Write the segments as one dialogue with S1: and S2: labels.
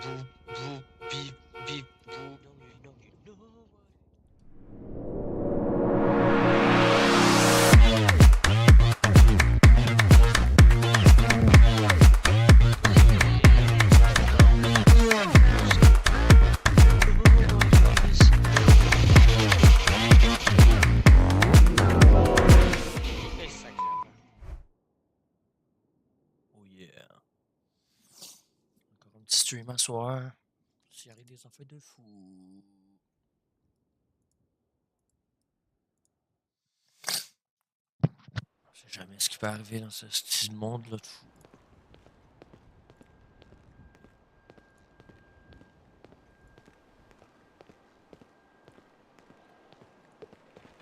S1: bou, bou, bip, bip, bou. Non, you know what
S2: Oh yeah. Encore un petit stream à soir. S'il y a des affaires de fou. Je sais jamais ce qui peut arriver dans ce style monde-là de fou.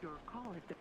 S3: Your call has been.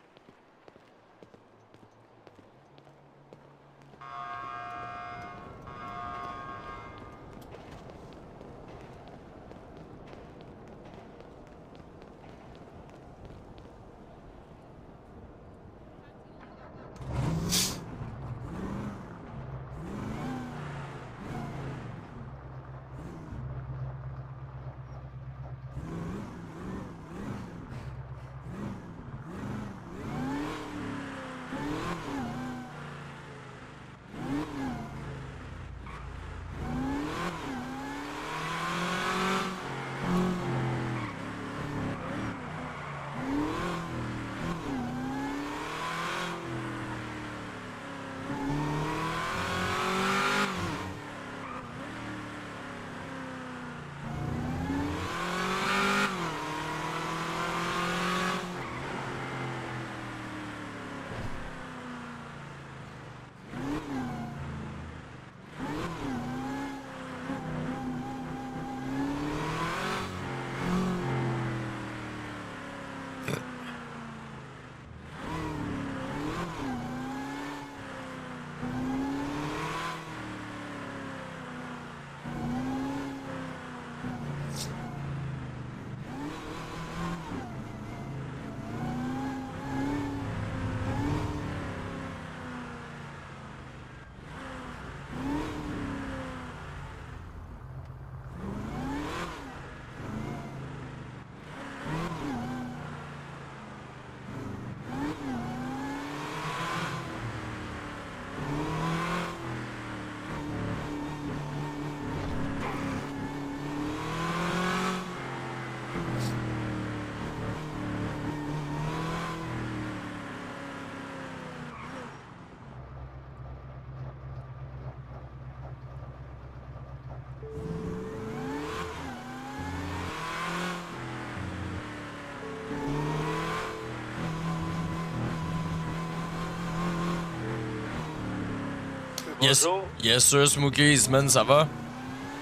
S4: Bonjour.
S2: Yes sir, Smokies, man, ça va?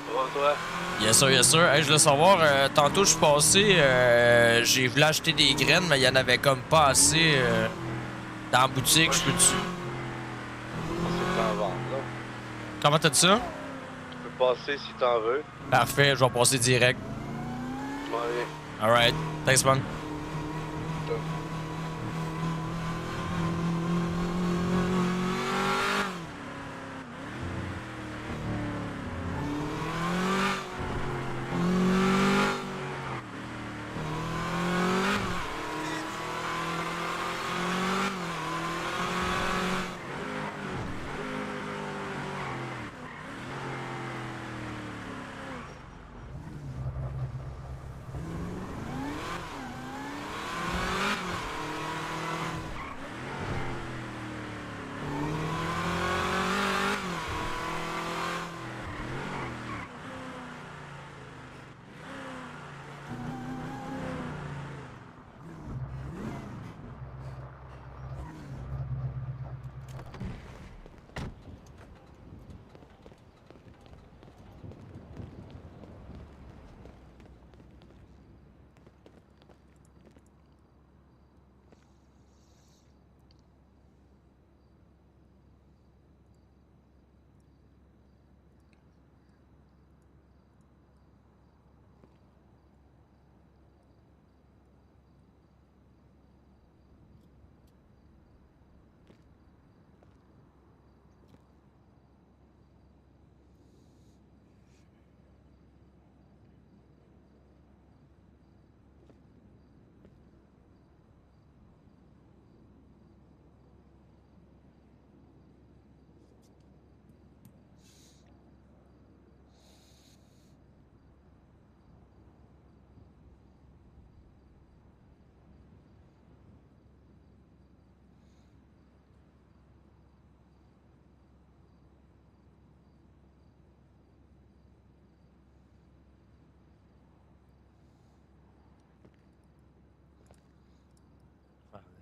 S4: Bonjour, toi.
S2: Yes sir, yes sir. Hey, je voulais savoir, tantôt je suis passé, j'ai voulu acheter des graines, mais il y en avait comme pas assez dans la boutique, je peux-tu?
S4: C'est en vente, là.
S2: Comment t'as dit ça?
S4: Tu peux passer si t'en veux.
S2: Parfait, je vais passer direct.
S4: Je m'en viens.
S2: Alright, thanks man.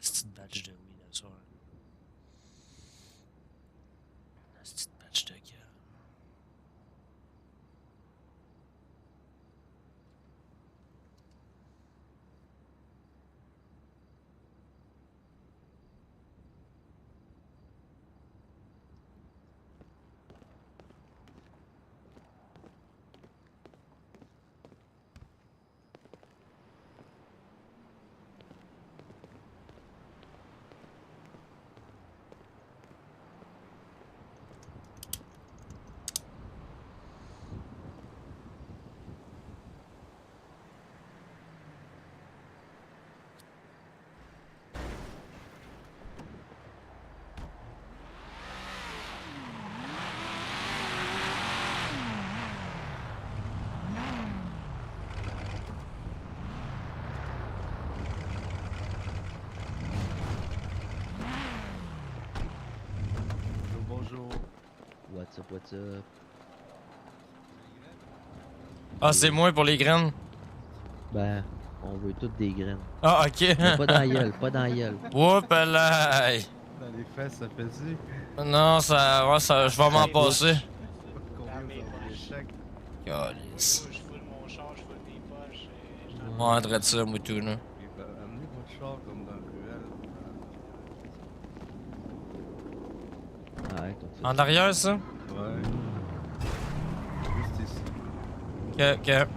S2: C'est une batch de weed à soir. C'est une batch de gars.
S5: Bonjour. What's up, what's up?
S2: Ah, c'est moi pour les graines.
S5: Ben, on veut toutes des graines.
S2: Ah, ok.
S5: Mais pas dans la gueule, pas dans la gueule.
S2: Whoop là.
S6: Dans les fesses, ça fait-tu?
S2: Non, ça, ouais, ça, je vais m'en passer.
S6: Combien vous en voulez chaque?
S2: Calice.
S1: Je foule mon char, je foule mes poches.
S2: Ouais, on dirait ça, moi tout, là.
S6: Ok, ben, amenez votre char comme dans le ruelle.
S5: Ouais, on fait
S2: En arrière, ça?
S6: Ouais. Juste ici.
S2: Ok, ok.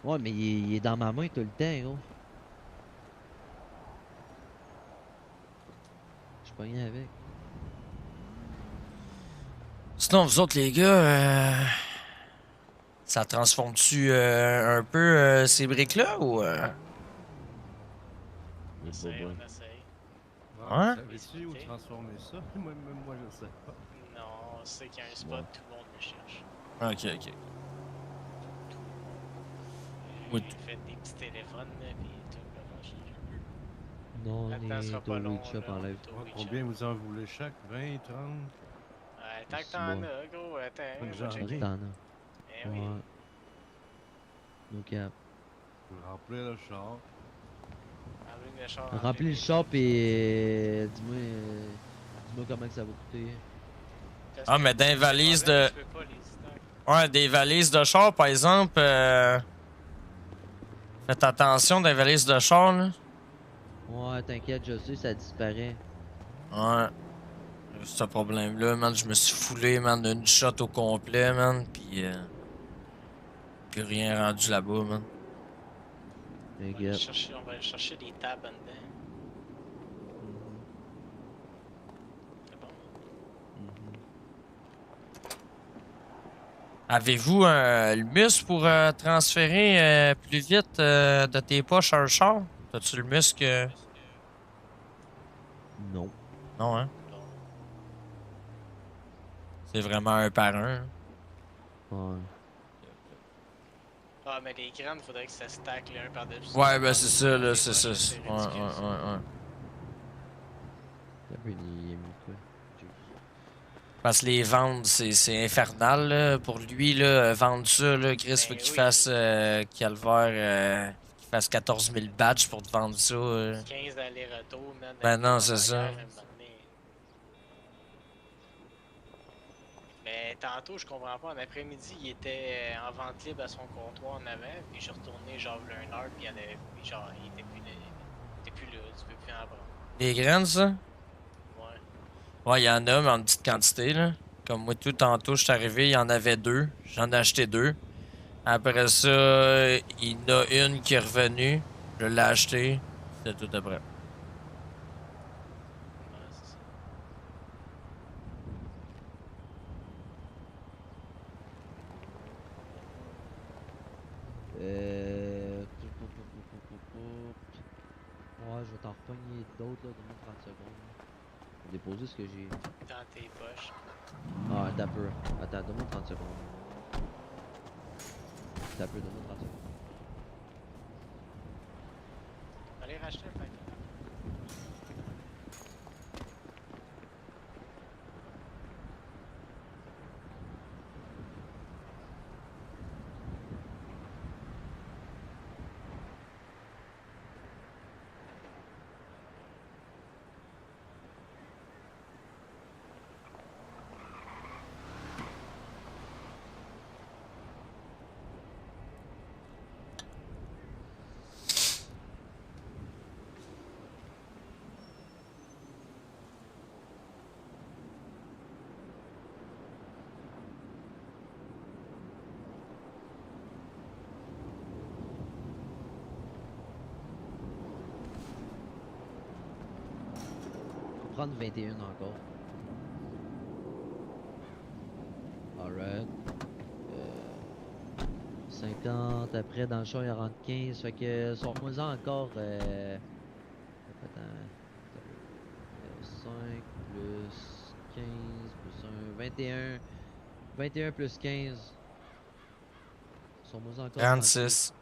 S5: Ouais, mais il est dans ma main tout le temps, gros. Je suis pas rien avec.
S2: Sinon, vous autres, les gars, ça transforme-tu un peu ces briques-là ou.
S5: Il est
S1: Essaye,
S5: pas bon.
S1: on essaye.
S2: Ouais?
S6: Savais-tu où transformer ça? Même moi, je sais pas.
S1: Non, on sait qu'il y a un spot, tout le monde le cherche.
S2: Ok, ok. Oui.
S1: Il fait des petits téléphones, là, pis tout le monde cherche.
S5: Non, on
S1: Attends, ce
S5: est
S1: sera
S5: au
S1: pas long.
S5: weed shop
S1: là,
S5: en live.
S1: on est au
S6: Ouais,
S1: weed
S6: combien
S1: shop.
S6: vous en voulez chaque? 20, 30?
S1: Ouais, tant que
S5: C'est
S1: t'en
S5: bon.
S1: as, gros, attends,
S6: Fait que
S1: on va
S6: j'en ai.
S1: checker.
S5: T'en as.
S1: Eh oui.
S5: Ouais. No cap.
S6: Pour remplir le char.
S1: Enlevez le char.
S5: Remplis le shop et dis-moi comment que ça va coûter.
S2: Ah, mais dans les valises de. Ouais, des valises de char, par exemple. Faites attention des valises de char, là.
S5: Ouais, t'inquiète, je sais, ça disparaît.
S2: Ouais. Ce problème-là, man, je me suis foulé, man, d'une shot au complet, man, pis plus rien rendu là-bas, man.
S5: T'inquiète.
S1: On va aller chercher des tables en dedans. C'est bon.
S2: Avez-vous le muscle pour transférer plus vite de tes poches à un char? T'as-tu le muscle?
S5: Non.
S2: Non, hein?
S1: Bon.
S2: C'est vraiment un par un.
S5: Ouais.
S1: Ah, mais les graines, faudrait que ça stack l'un par-dessus.
S2: Ouais, ben c'est ça, là, c'est ça.
S1: C'est
S2: Ouais, ouais,
S1: ridicule, ça.
S2: ouais.
S5: T'as vu, il est mis quoi?
S2: Parce que les ventes, c'est infernal, là. Pour lui, là, vendre ça, là, Chris, faut
S1: Ben
S2: qu'il
S1: oui.
S2: fasse calvaire, qu'il fasse 14 000 badges pour te vendre ça.
S1: 15 allers-retours, man.
S2: Ben
S1: avec
S2: non,
S1: les
S2: c'est ça.
S1: en arrière, un moment donné. Mais tantôt, je comprends pas. En après-midi, il était en vente libre à son comptoir en avant. Puis je suis retourné genre là, une heure. Puis il y en avait. Puis genre, il était plus là. Il était plus là. Tu peux plus en prendre.
S2: Les graines, ça?
S1: Ouais.
S2: Ouais, il y en a, mais en petite quantité, là. Comme moi, tout tantôt, je suis arrivé, il y en avait deux. J'en ai acheté deux. Après ça, il y en a une qui est revenue. Je l'ai achetée. C'était tout après.
S1: Ouais, c'est ça.
S5: Ouais, je vais t'en repogner d'autres là, donne-moi 30 secondes. Je vais déposer ce que j'ai.
S1: Dans tes poches.
S5: Ah, attends un peu. Attends, donne-moi 30 secondes. Attends un peu, donne-moi 30 secondes.
S1: Allez racheter un paquet.
S5: Faut prendre 21 encore. Alright. 50 après dans le champ il rentre 15. Fait que sors-moi-en encore. Attends. 5 plus 15 plus 1. 21. 21 plus 15. Sors-moi-en encore
S2: 36.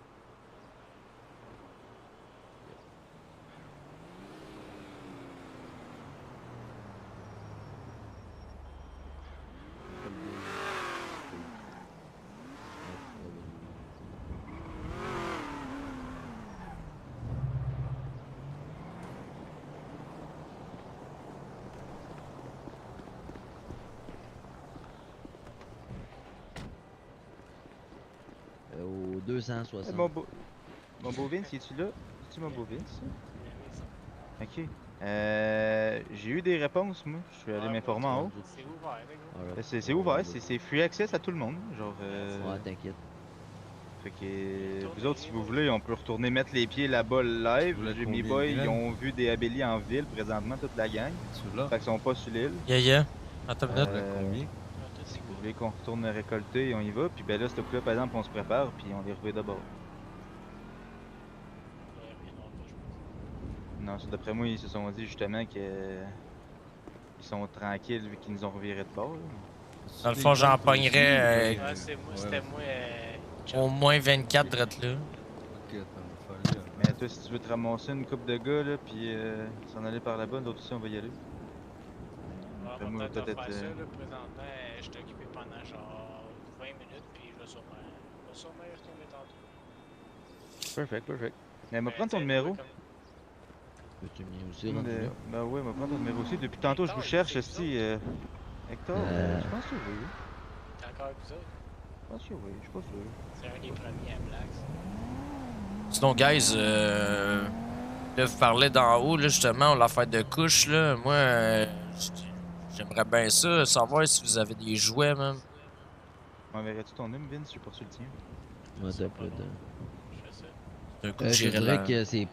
S5: Au 260.
S7: Mon beau Vince, es-tu là? Es-tu mon beau Vince? Ok. J'ai eu des réponses, moi. Je suis allé m'informer en haut.
S1: C'est ouvert, les gars.
S5: Alright.
S7: C'est ouvert, c'est free access à tout le monde. Genre,
S5: Ouais, t'inquiète.
S7: fait que vous autres, si vous voulez, on peut retourner mettre les pieds là-bas live.
S6: Vous voulez
S7: Mes
S6: combien de
S7: boys, ils
S6: graines?
S7: ont vu des abellis en ville présentement, toute la gang.
S6: Celui-là,
S7: Fait qu'ils sont pas sur l'île.
S2: Yeah. Attends une minute.
S6: combien?
S1: Ah, toi, c'est
S7: Si vous
S1: cool.
S7: voulez qu'on retourne récolter, on y va. Puis ben là, ce coup-là, par exemple, on se prépare, puis on les revient d'abord.
S1: Ouais, mais non, pas, je pense.
S7: Non, ça, d'après moi, ils se sont dit justement que ils sont tranquilles vu qu'ils nous ont reviré de bord. Là.
S2: Dans le fond, j'en pognerais,
S1: Ouais, c'est moi, c'était moi.
S2: Au moins 24 drette là.
S6: Ok, attends, on va faire
S7: Mais toi, si tu veux te ramasser une coupe de gars, là, puis s'en aller par là-bas, d'autres aussi, on va y aller.
S1: On
S7: Après
S1: va
S7: moi,
S1: peut-être
S7: peut-être,
S1: faire ça, là, présentement, je suis occupé pendant genre 20 minutes, puis je vais sûrement y retourner tantôt.
S7: Perfect. Mais
S1: Ben,
S7: prendre ton
S1: tu sais,
S7: numéro.
S1: comme-
S5: Peux-tu me dire aussi, rendu là?
S7: Ben ouais, m'a prendre ton numéro aussi. Depuis tantôt, je
S1: Hector,
S7: vous cherche,
S1: c'est
S7: aussi. Hector, je pense que oui.
S1: T'es encore avec vous autres?
S7: Je pense que oui, je suis pas sûr.
S1: C'est un des premiers à Black.
S2: Sinon, guys, là, vous parlez d'en haut, là, justement, la fête de couche, là. Moi, j'aimerais bien ça, savoir si vous avez des jouets, même.
S7: M'enverrais-tu ton numéro, Vince? J'ai pas reçu le tien.
S5: Ouais, t'as pas de.
S1: Je fais ça.
S2: D'un coup,
S5: Je te
S2: j'irai
S5: dirais
S2: là.
S5: que c'est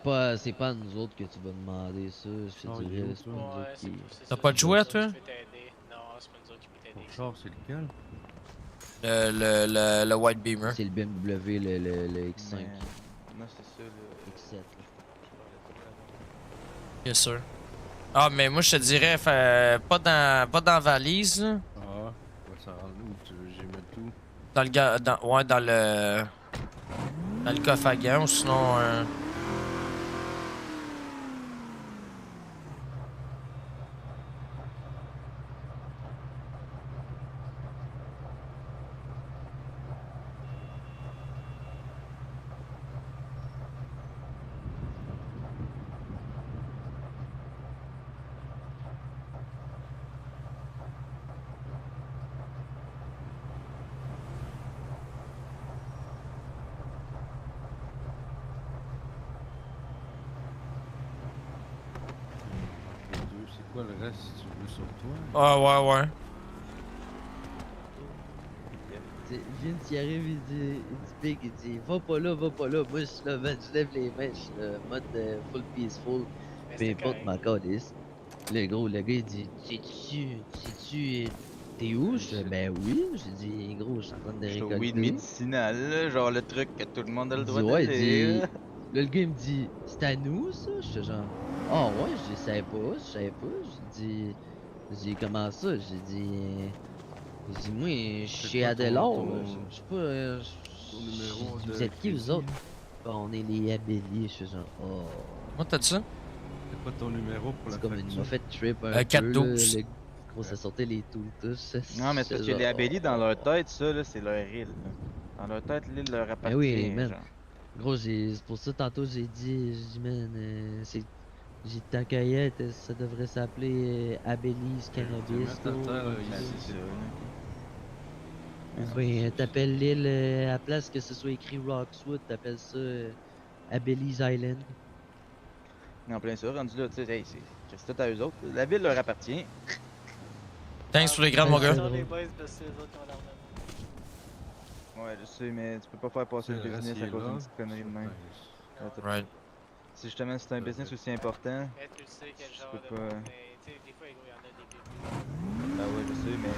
S5: pas à nous autres que tu vas demander ça. Je
S6: Oh,
S5: te
S6: il est où,
S5: dirais, c'est pas
S6: toi?
S5: nous
S1: Ouais,
S5: autres
S1: c'est
S5: qui.
S1: c'est
S2: T'as
S1: ça,
S2: pas de
S1: c'est
S2: jouet,
S1: nous autres
S2: toi?
S1: qui peut t'aider. Non, c'est pas nous autres qui peut t'aider.
S6: Ton char, c'est lequel?
S2: Le White Beamer.
S5: C'est le BMW, le X5,
S7: Non, c'est ça, le.
S5: X7. là.
S2: Bien sûr. Ah, mais moi, je te dirais, pas dans la valise, là.
S6: Ah, ouais, ça rentre où? Tu veux que j'y mette tout?
S2: Dans le ouais, dans le coffre à gants, ou sinon,
S6: Les deux, c'est quoi le reste si tu veux sur toi?
S2: ah, ouais.
S5: Vince il arrive, il dit Big, il dit va pas là, va pas là. Moi je suis là, man, je lève les mains, je suis là, mode full peaceful,
S1: Mais
S5: peu
S1: c'était
S5: importe
S1: correct.
S5: ma calice. Le gros, le gars il dit sais-tu, t'es où? Je fais ben oui, j'ai dit gros, je suis en train de
S7: Je suis au weed
S5: récolter.
S7: médicinal, là, genre le truc que tout le monde a le
S5: Il dit
S7: droit
S5: ouais, il
S7: d'aller.
S5: dit.
S7: Là.
S5: Là, le gars il me dit c'est à nous ça? Je fais genre ah ouais, je savais pas, je savais pas. J'ai dit comment ça? J'ai dit moi, je
S6: C'est
S5: suis
S6: quoi
S5: à
S6: ton-
S5: Delors,
S6: ton-
S5: je sais pas,
S6: Ton numéro
S5: j'ai dit, vous
S6: de
S5: êtes qui vous
S6: crédit,
S5: autres?
S6: là?
S5: Bon, on est les abelliers, je suis genre oh.
S2: Moi, t'as dit ça?
S6: C'est quoi ton numéro pour la
S5: C'est comme une
S6: facture?
S5: m'a fait trip un peu,
S2: 4-12.
S5: là, gros, ça sortait les tout touches.
S7: Non, mais c'est parce que les Abellis, dans leur tête, ça, là, c'est leur île. Là. Dans leur tête, l'île leur
S5: Ben
S7: appartient,
S5: oui, man.
S7: genre.
S5: Gros, c'est pour ça, tantôt, j'ai dit, man, j'ai ta cueillette, ça devrait s'appeler Abellies Cannabis,
S6: mettre à
S5: gros.
S6: terre,
S7: Ben,
S6: ici,
S7: c'est ça, là.
S5: Ou bien, t'appelles l'île, à place que ce soit écrit Roxwood, t'appelles ça Abellies Island.
S7: En plein ça, rendu là, tu sais, hey, c'est tout à eux autres. La ville leur appartient.
S2: Thanks pour les grades, mon
S5: Ouais,
S2: gars.
S5: c'est
S1: Dans les
S5: drôle.
S1: boys, parce que c'est eux autres qui ont leur nom.
S7: Ouais, je sais, mais tu peux pas faire passer le
S6: Le reste,
S7: business
S6: il
S7: à
S6: est
S7: cause
S6: là.
S7: d'une petite connerie de même.
S1: Non,
S2: Right.
S7: Si justement c'est un business aussi important,
S1: mais tu sais quel
S7: Je
S1: genre
S7: peux
S1: de
S7: pas-
S1: monde, mais tu sais, des fois, il y en a des débuts.
S7: bah ouais, je sais, mais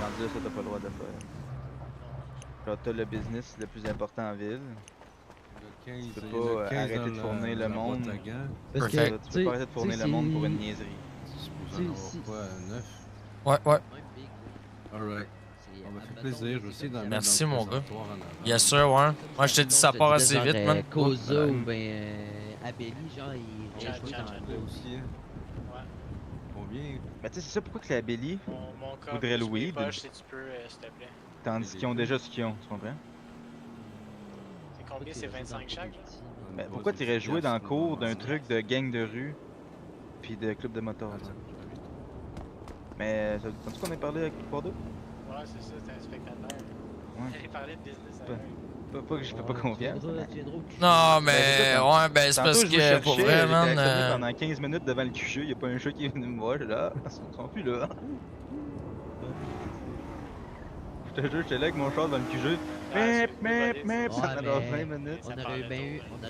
S7: rendu là, ça t'as pas le droit de faire. Quand t'as le business le plus important en ville,
S6: Le 15,
S7: Tu peux
S6: il y
S7: pas,
S6: a le 15
S7: arrêter
S6: dans
S7: de fournir le
S6: la boîte
S7: monde.
S6: à gants.
S5: Parce que,
S2: Perfect.
S7: tu peux pas arrêter de fournir le monde pour une niaiserie.
S6: C'est supposé
S5: Tu sais,
S6: en avoir
S5: si-
S6: quoi, 9?
S2: Ouais, ouais.
S6: Alright. On m'a fait plaisir aussi d'en mettre
S2: Merci,
S6: dans le
S2: mon gars.
S6: présentoir en avant.
S2: Yes, sir, ouais. Moi, je te dis, ça part assez vite, man.
S5: Cosa
S6: Ouais.
S5: ou ben Abelli, genre, ils
S1: Ciao,
S5: rangent
S1: ciao,
S5: dans
S1: ciao.
S5: le
S6: Là
S5: dos.
S6: aussi, hein.
S1: Ouais.
S6: Combien?
S7: Ben tu sais, c'est ça pourquoi que la Belly,
S1: Mon cas,
S7: Faudrait le
S1: plus mes
S7: weed.
S1: poches, si tu peux, s'il te plaît.
S7: tandis qu'ils ont déjà ce qu'ils ont, tu comprends?
S1: C'est combien? C'est 25 chaque, là?
S7: Ben
S6: Ouais,
S7: pourquoi
S6: c'est
S7: t'irais jouer dans le
S6: efficace,
S7: cours
S6: là,
S7: d'un
S6: c'est-
S7: truc de gang de rue puis de club de moto?
S6: Attends,
S7: genre?
S6: je vais vite.
S7: Mais ça tu qu'on ait parlé avec pour deux?
S1: Ouais, c'est ça, t'es un spectateur.
S7: Ouais.
S1: J'allais parler de business
S7: Ben,
S1: avec.
S7: Pas que je fais pas confiance. mais-
S2: Non, mais
S7: c'est ça,
S2: ouais, ben c'est
S7: Tantôt,
S2: parce
S7: je vous
S2: que pour
S7: cherchais,
S2: vrai,
S7: j'étais
S2: man.
S7: actionné pendant 15 minutes devant le QG, y'a pas un chat qui est venu me voir, j'étais là, ils sont plus là. Je te jure, j'étais là avec mon char devant le QG.
S5: Ouais,
S7: Pendant
S5: mais
S7: 20 minutes.
S5: on aurait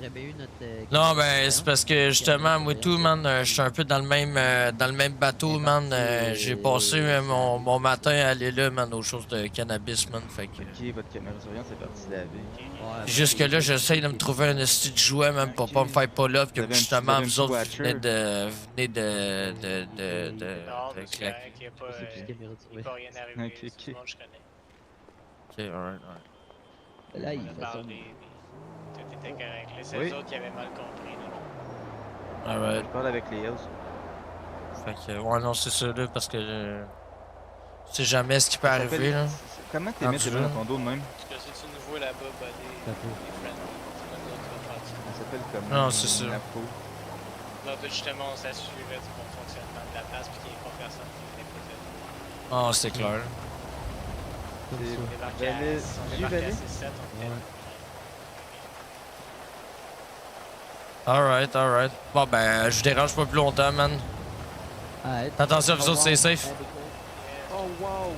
S5: bien eu notre.
S2: Non, ben c'est parce que justement, moi tout, man, je suis un peu dans le même bateau, man. J'ai passé mon matin à aller là, man, aux choses de cannabis, man. Fait que.
S7: Ok, votre caméra de surveillance est partie se laver.
S2: Jusque là, j'essaye de me trouver un esti de jouet, même pour pas me faire pas là, que
S7: Vous avez un
S2: justement,
S7: petit
S2: vous autres, vous
S7: watcher.
S2: venez de
S1: Non, mais c'est
S2: claquer.
S1: correct, il peut rien arriver.
S7: Ok,
S1: C'est
S7: ok.
S1: tout le monde que je connais.
S2: Ok, alright.
S5: Là, il
S1: On a
S5: fait
S1: parlé, tout était correct. Là, c'est
S7: Oui.
S1: eux autres qui avaient mal compris, là.
S2: Alright.
S7: Je parle avec les Hells.
S2: Fait que, ouais, non, c'est ça, là, parce que. Tu sais jamais ce qui peut
S7: Ça
S2: arriver,
S7: s'appelle-
S2: là.
S7: Comment t'es
S2: Rendu
S7: mis tes
S2: là.
S7: mains dans ton dos de même?
S1: Parce que si tu nous vois là-bas, bah, des friendly, c'est pas nous autres qui vont faire ça.
S7: Ça s'appelle comment?
S2: Non, c'est ça.
S7: La peau.
S1: Là, justement, on s'assurait du bon fonctionnement de la place, puis qu'il n'y ait pas personne qui venait poser.
S2: Ah, c'est clair.
S5: Comme
S7: C'est-
S5: ça.
S1: On débarquait
S7: Valet-
S1: à
S7: J Valet?
S1: 6-7, on était.
S2: Alright. Bon, ben, je vous dérange pas plus longtemps, man.
S5: Arrête.
S2: Attention, vous autres, c'est safe.
S7: Oh wow!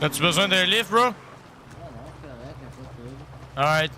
S2: As-tu besoin d'un lift, bro?
S5: Ah non, c'est correct, y'a pas de trouble.
S2: Alright.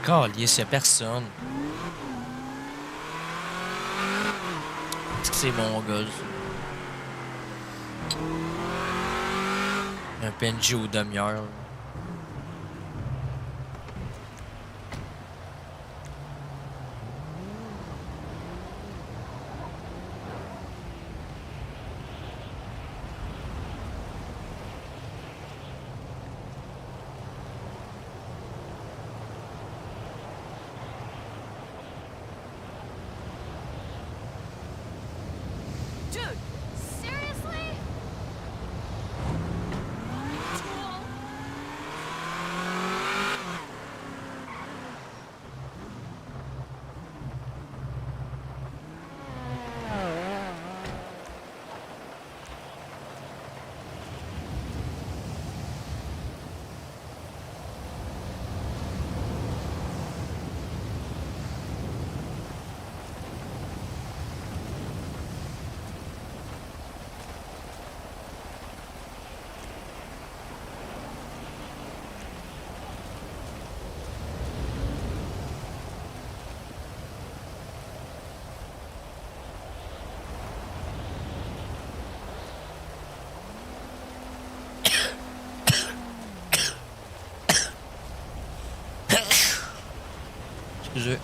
S2: Calice, y'a personne. Est-ce que c'est mon gars? Un PNJ aux demi-heure.
S8: Dude, seriously? Tool.
S2: Excusez.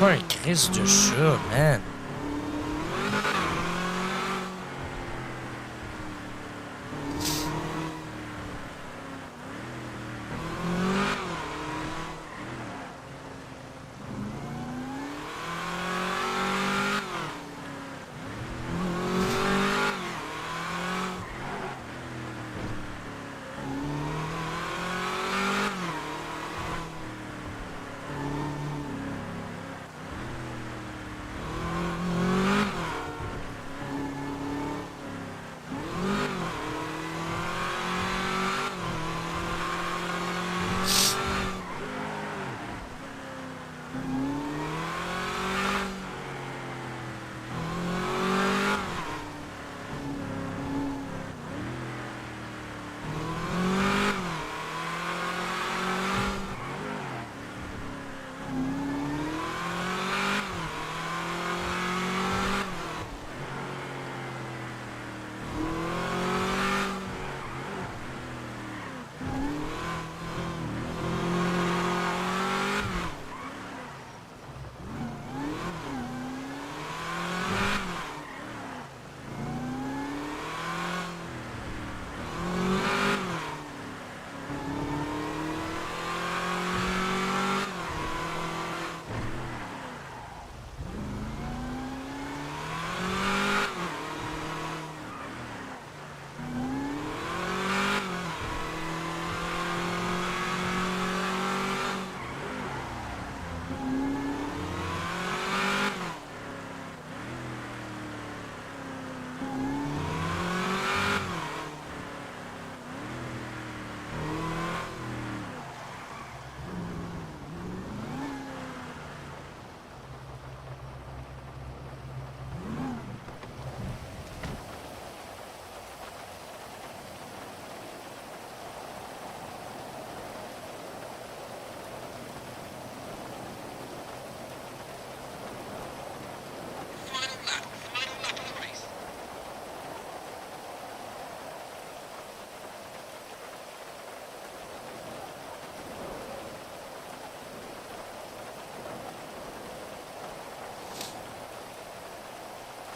S2: Pas un crise de chat, man.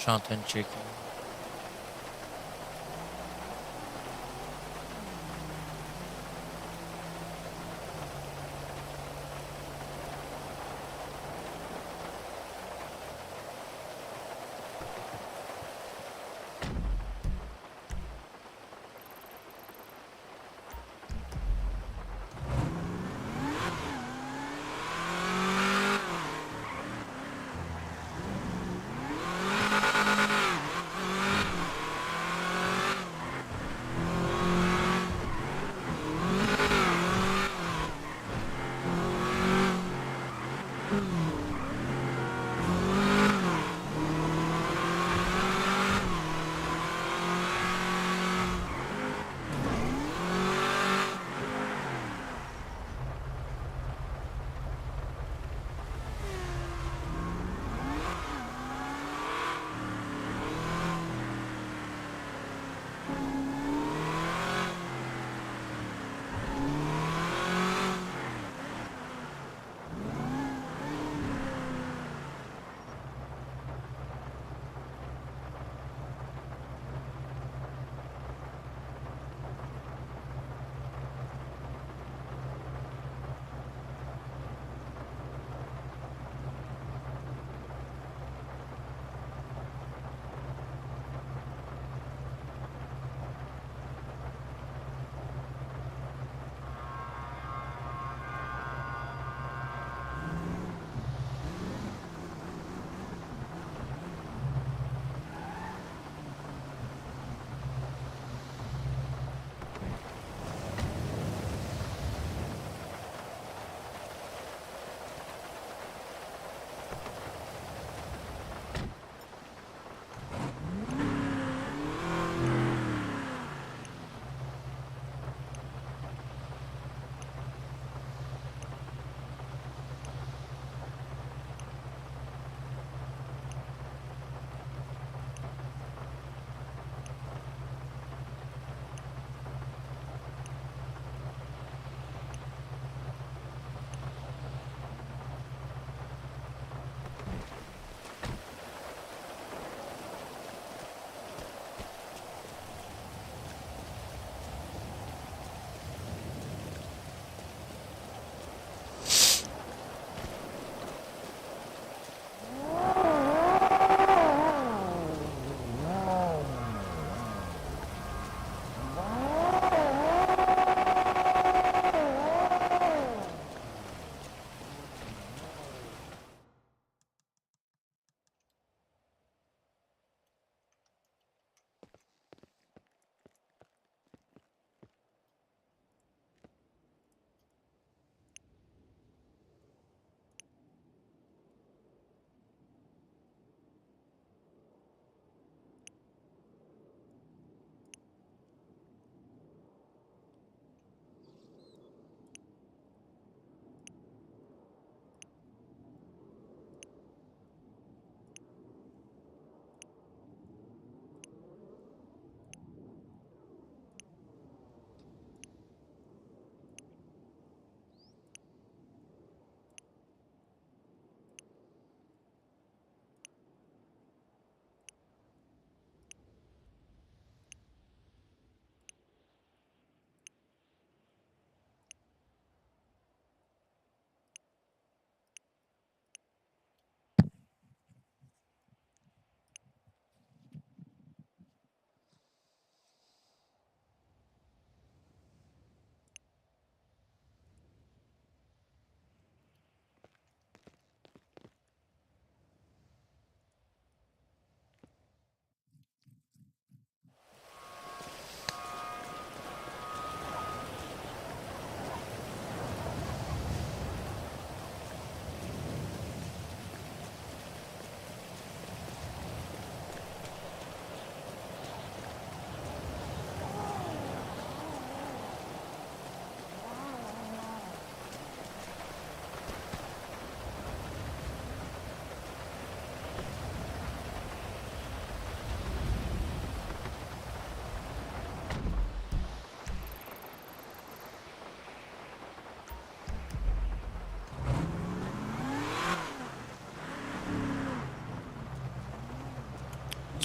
S2: Je suis en train de checker.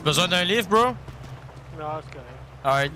S2: Tu as besoin d'un livre, bro?
S9: Non, c'est correct.
S2: Alright.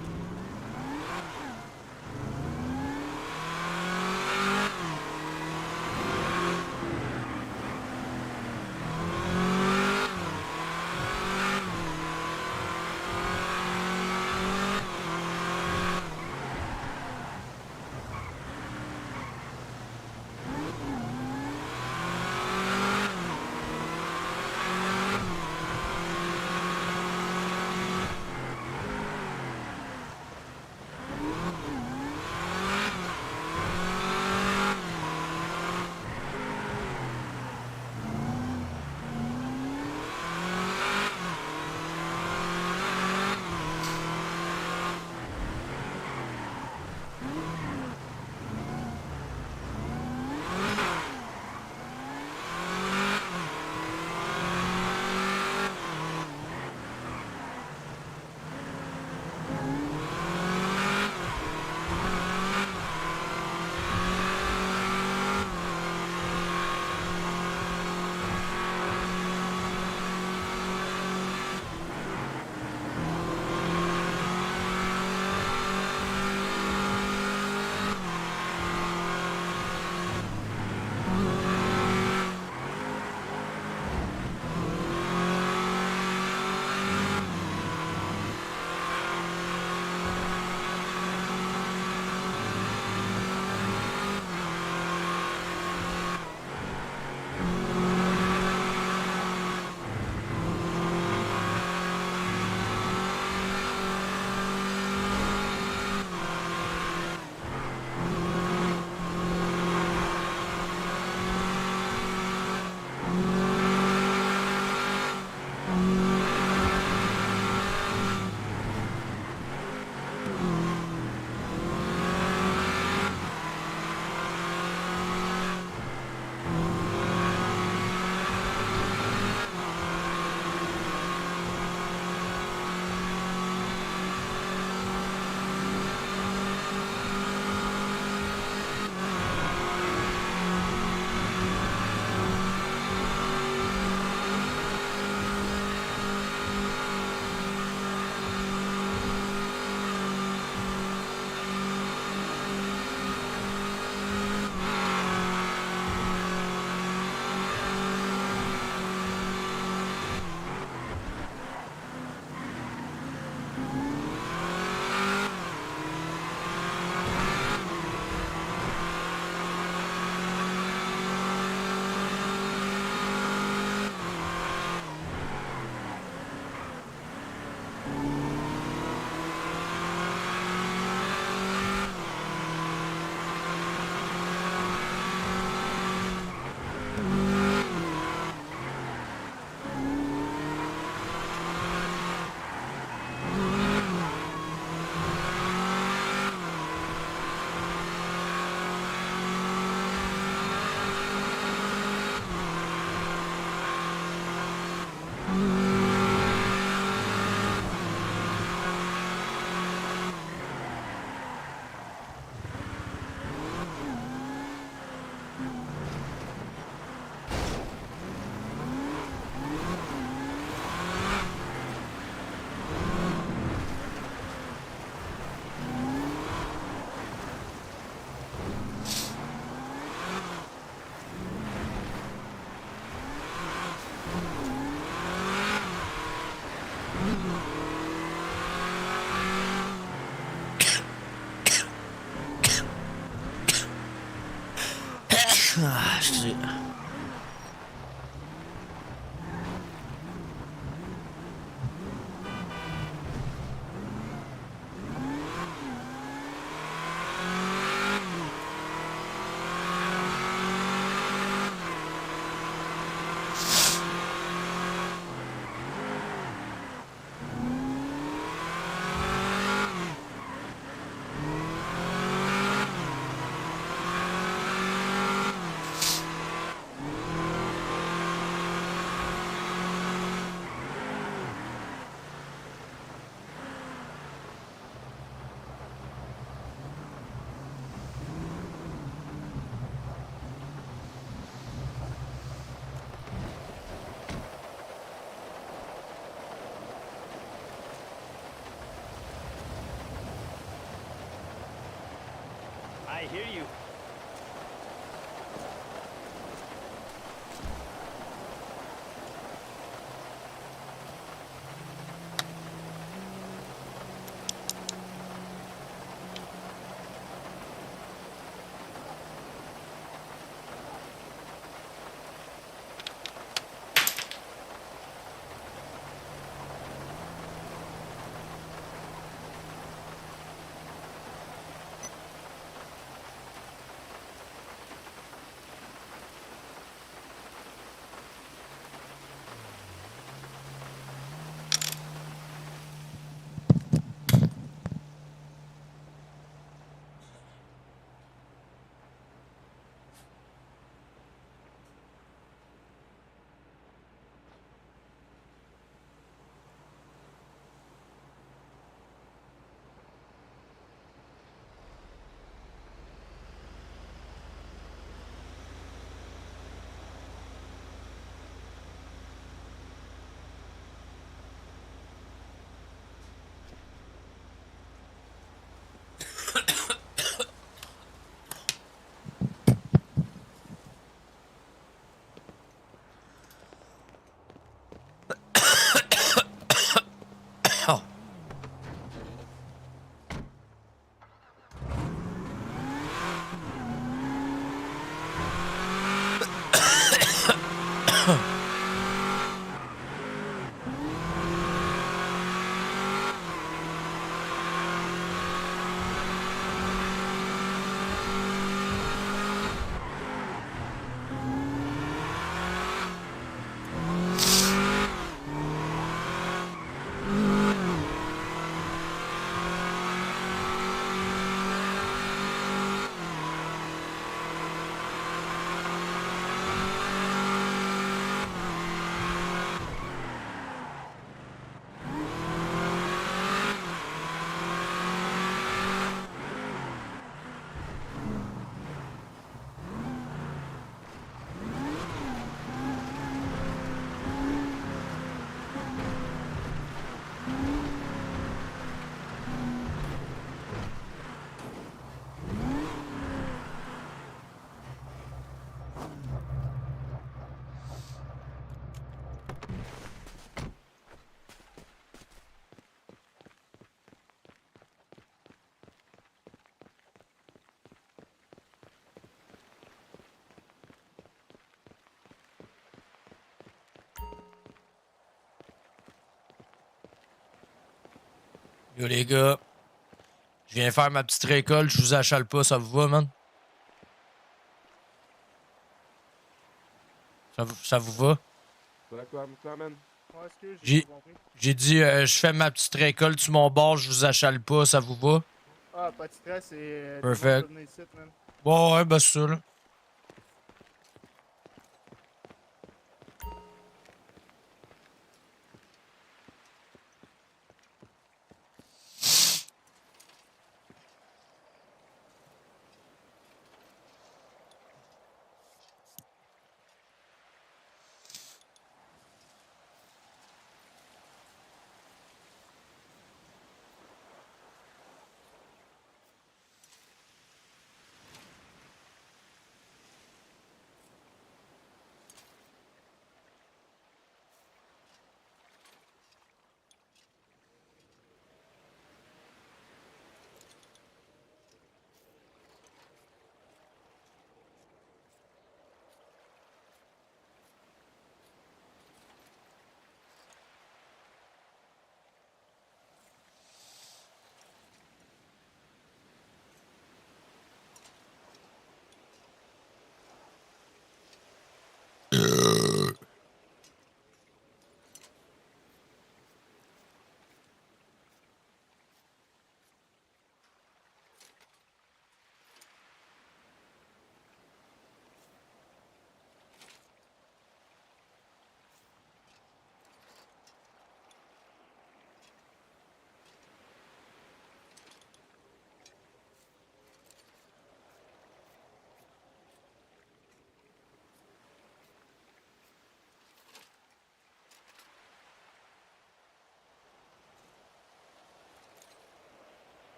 S2: Ah, shit.
S1: hear you.
S2: Yo les gars, je viens faire ma petite récolte, je vous achale pas, ça vous va, man? Ça vous va?
S10: Ouais, quoi, man?
S9: Ouais, excuse,
S2: J'ai
S9: pas compris.
S2: j'ai dit, je fais ma petite récolte sur mon bord, je vous achale pas, ça vous va?
S9: Ah, pas de stress, c'est.
S2: Perfect.
S9: Tout le monde peut venir ici, man.
S2: Bon, ouais, ben c'est ça, là.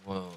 S2: Wow.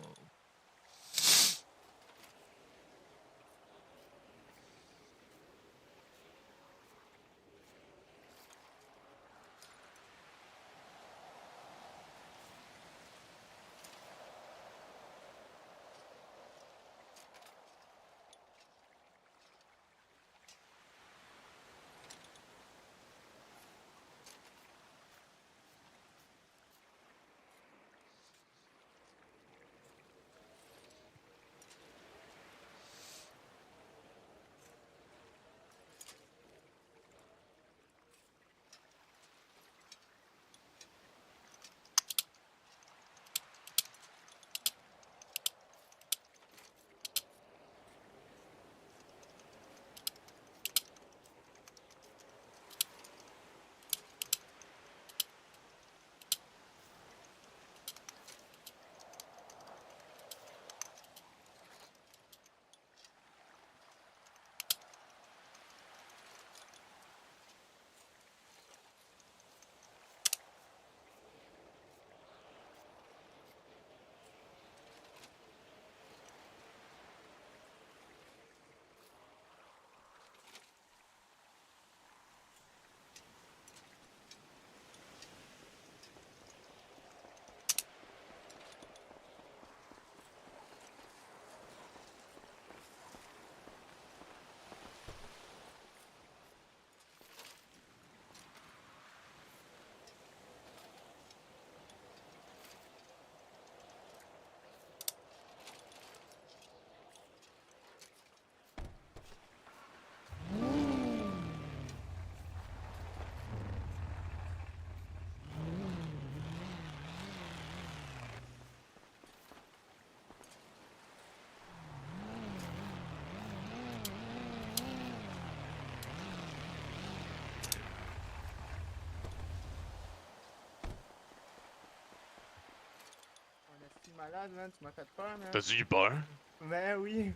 S9: On est si malade, man. Tu m'as fait peur, man.
S11: T'as-tu eu peur?
S9: Ben oui.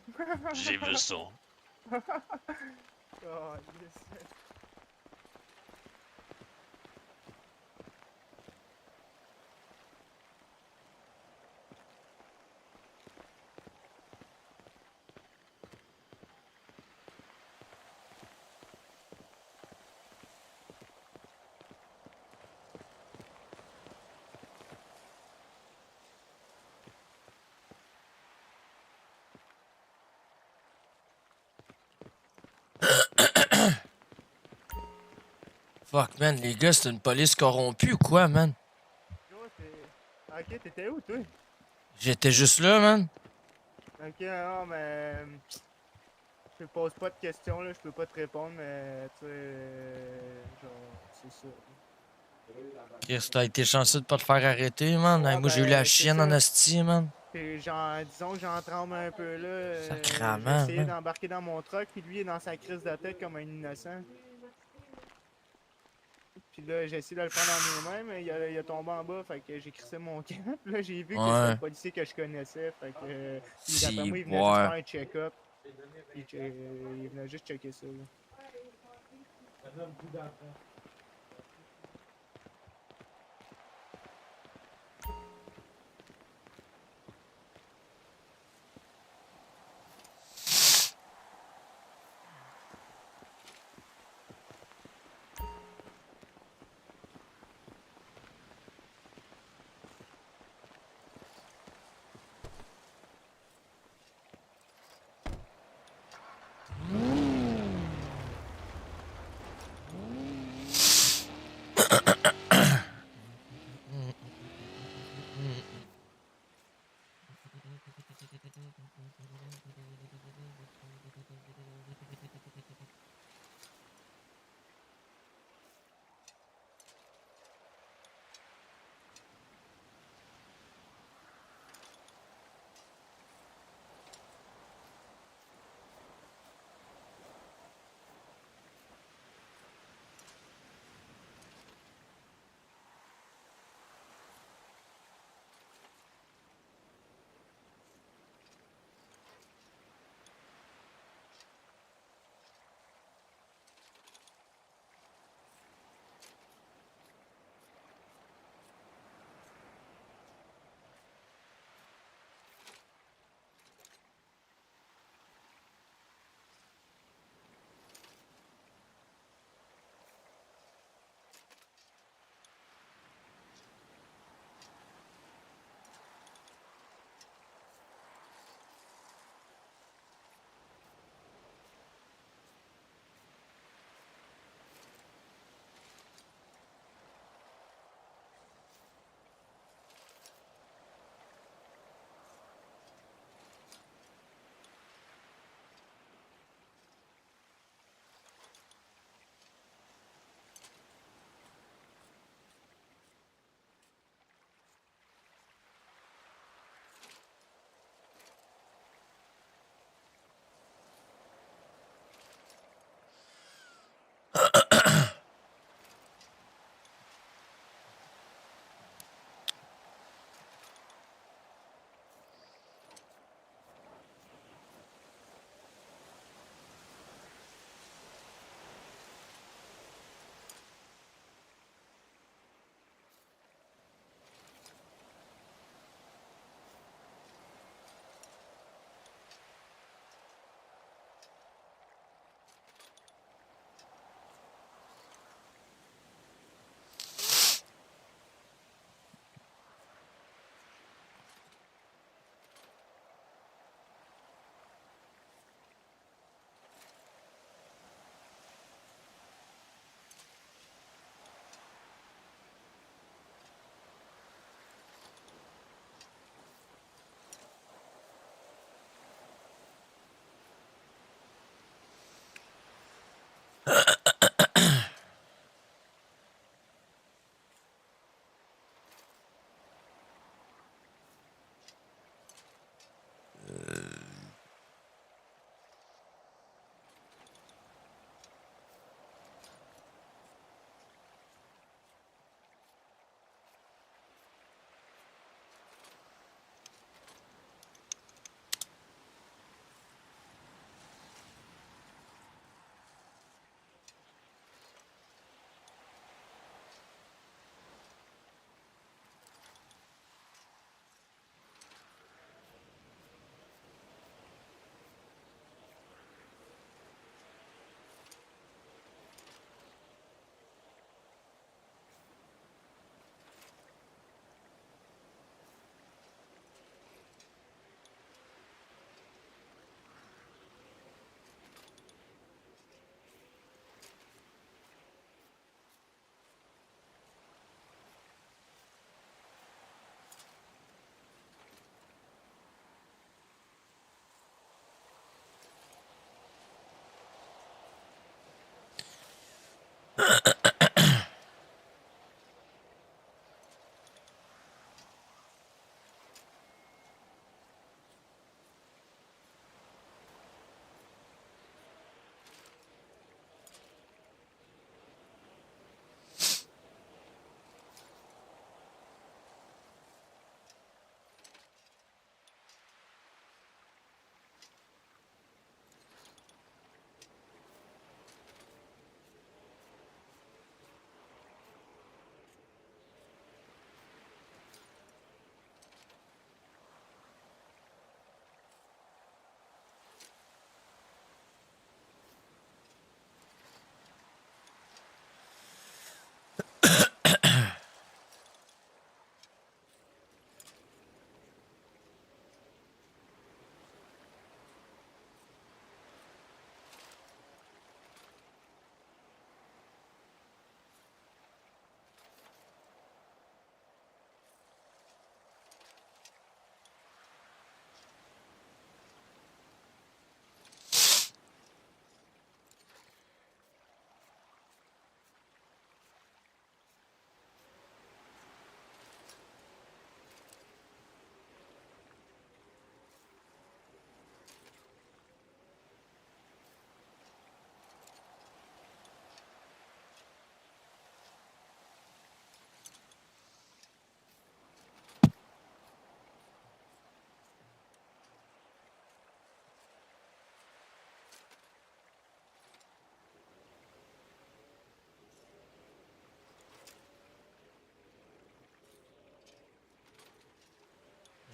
S11: J'ai vu ça.
S9: Oh, yes.
S2: Fuck, man, les gars, c'est une police corrompue ou quoi, man?
S9: Gros, t'es... Ok, t'étais où, toi?
S2: J'étais juste là, man.
S9: Ok, non, mais... Je te pose pas de questions, là. Je peux pas te répondre, mais... Tu sais... genre... C'est ça.
S2: Qu'est-ce que t'as été chanceux de pas te faire arrêter, man? Hey,
S9: Ouais,
S2: moi, j'ai eu la
S9: ben, c'est
S2: chienne en
S9: ça.
S2: asti, man.
S9: Puis genre, disons que j'en tremble un peu là. J'ai
S2: Sacrament,
S9: essayé
S2: man.
S9: d'embarquer dans mon truck, puis lui il est dans sa crise de tête comme un innocent. Puis là, j'ai essayé de le prendre dans mes mains, mais il a tombé en bas, fait que j'ai crissé mon camp. Puis là, j'ai vu que c'était
S2: Ouais.
S9: le policier que je connaissais, fait que d'après
S2: Si,
S9: moi, il venait juste
S2: ouais.
S9: faire un check-up. Il venait juste checker ça. Là.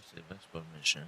S2: C'est vrai que c'est pas méchant.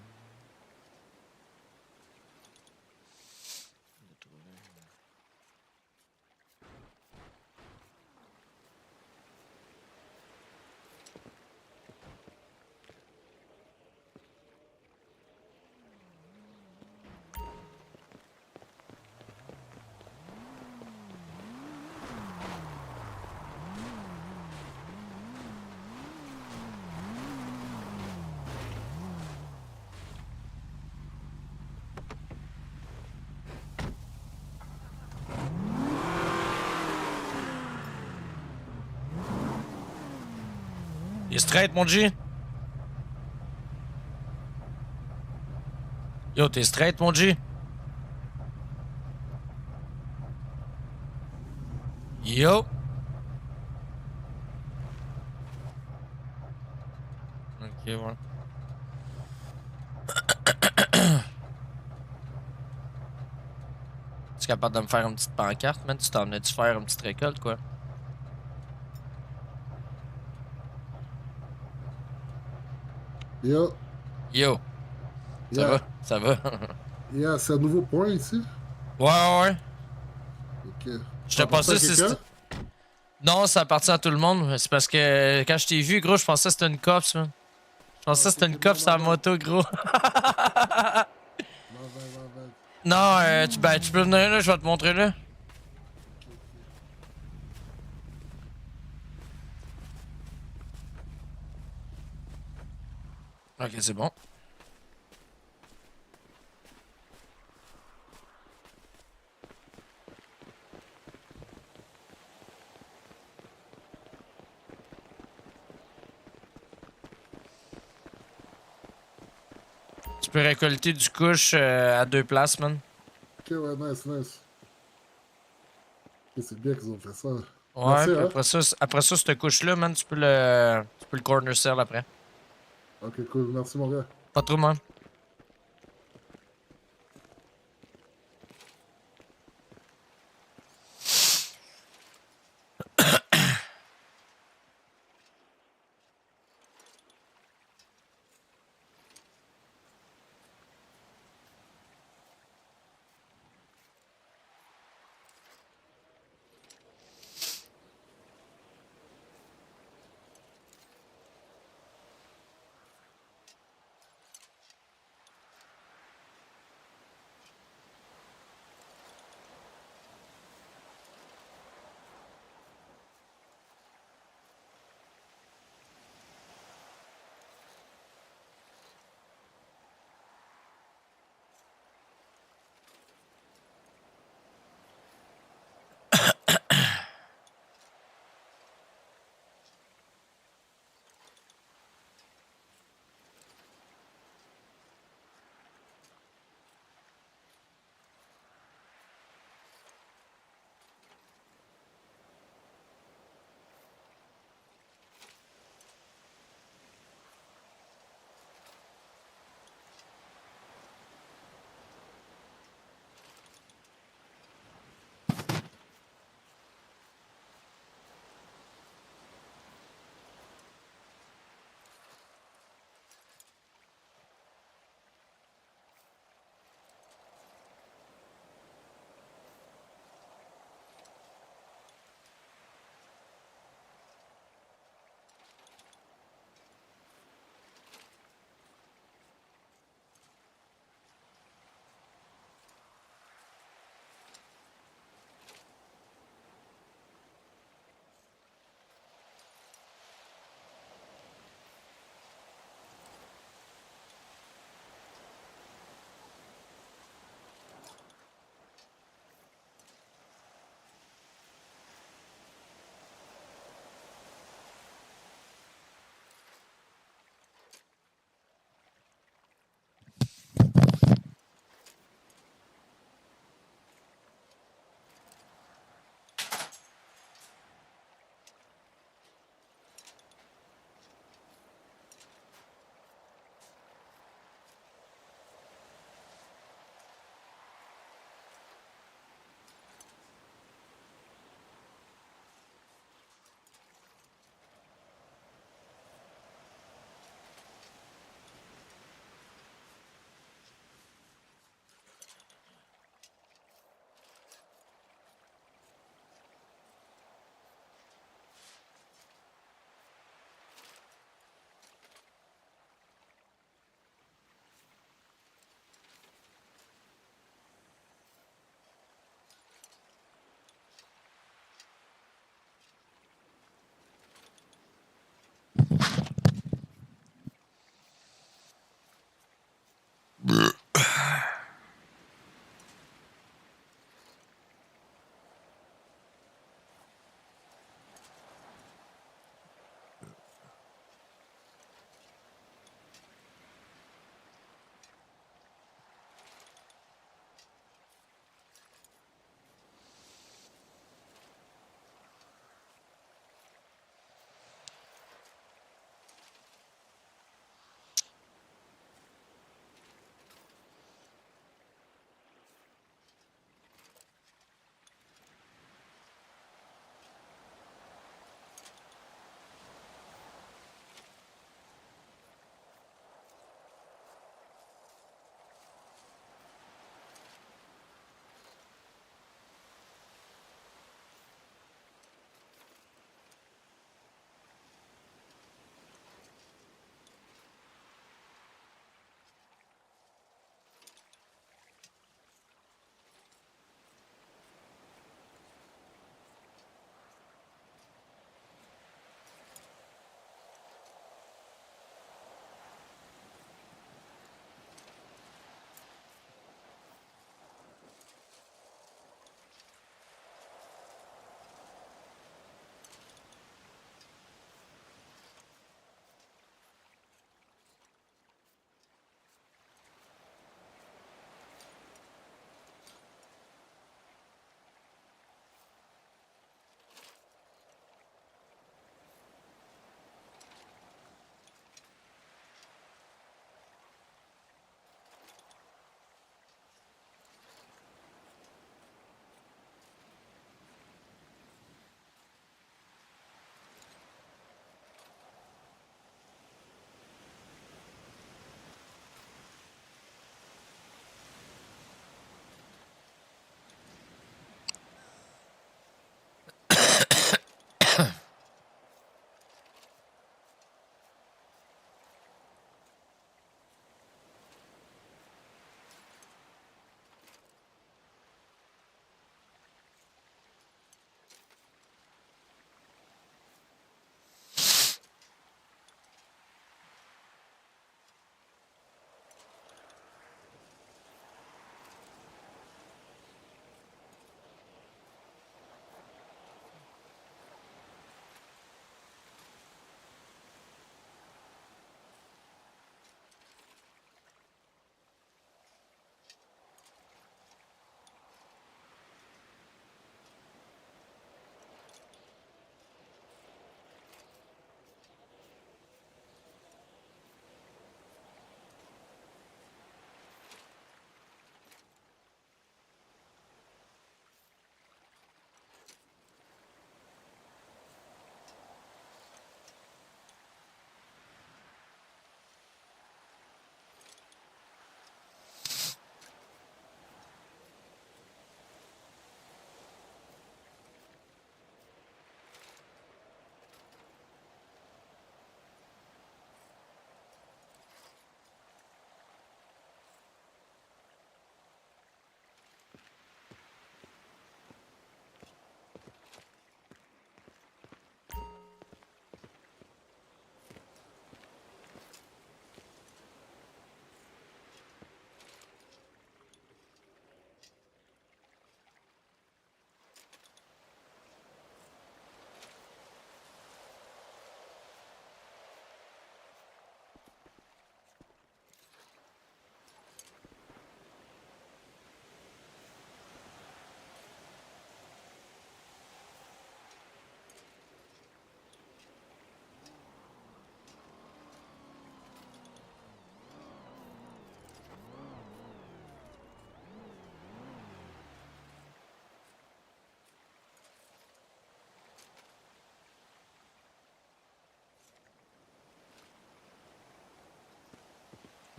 S2: Il est straight, mon G? Yo, t'es straight, mon G? Yo! Ok, ouais. Tu es capable de me faire une petite pancarte, man? Tu t'en venais-tu faire une petite récolte, quoi?
S11: Yo,
S2: Yo! Ça
S11: yeah,
S2: va? Ça va?
S11: yeah, c'est un nouveau point ici.
S2: Ouais.
S11: Ok.
S2: Je
S11: Ça
S2: te passe
S11: appartient à
S2: ça si
S11: quelqu'un?
S2: c'était... Non, ça appartient à tout le monde. C'est parce que quand je t'ai vu, gros, je pensais que c'était une copse, man. Je pensais que c'était une copse à la moto, gros.
S11: Va.
S2: Non, tu peux venir là, je vais te montrer là. Ok, c'est bon. Tu peux récolter du couche à 2 places, man.
S11: Ok, ouais, nice. Ok, c'est bien qu'ils ont fait ça.
S2: Ouais,
S11: Merci,
S2: puis
S11: hein?
S2: après ça, cette couche-là, man, tu peux le corner sell après.
S11: Ok, cool. Merci, mon gars.
S2: Pas trop, man.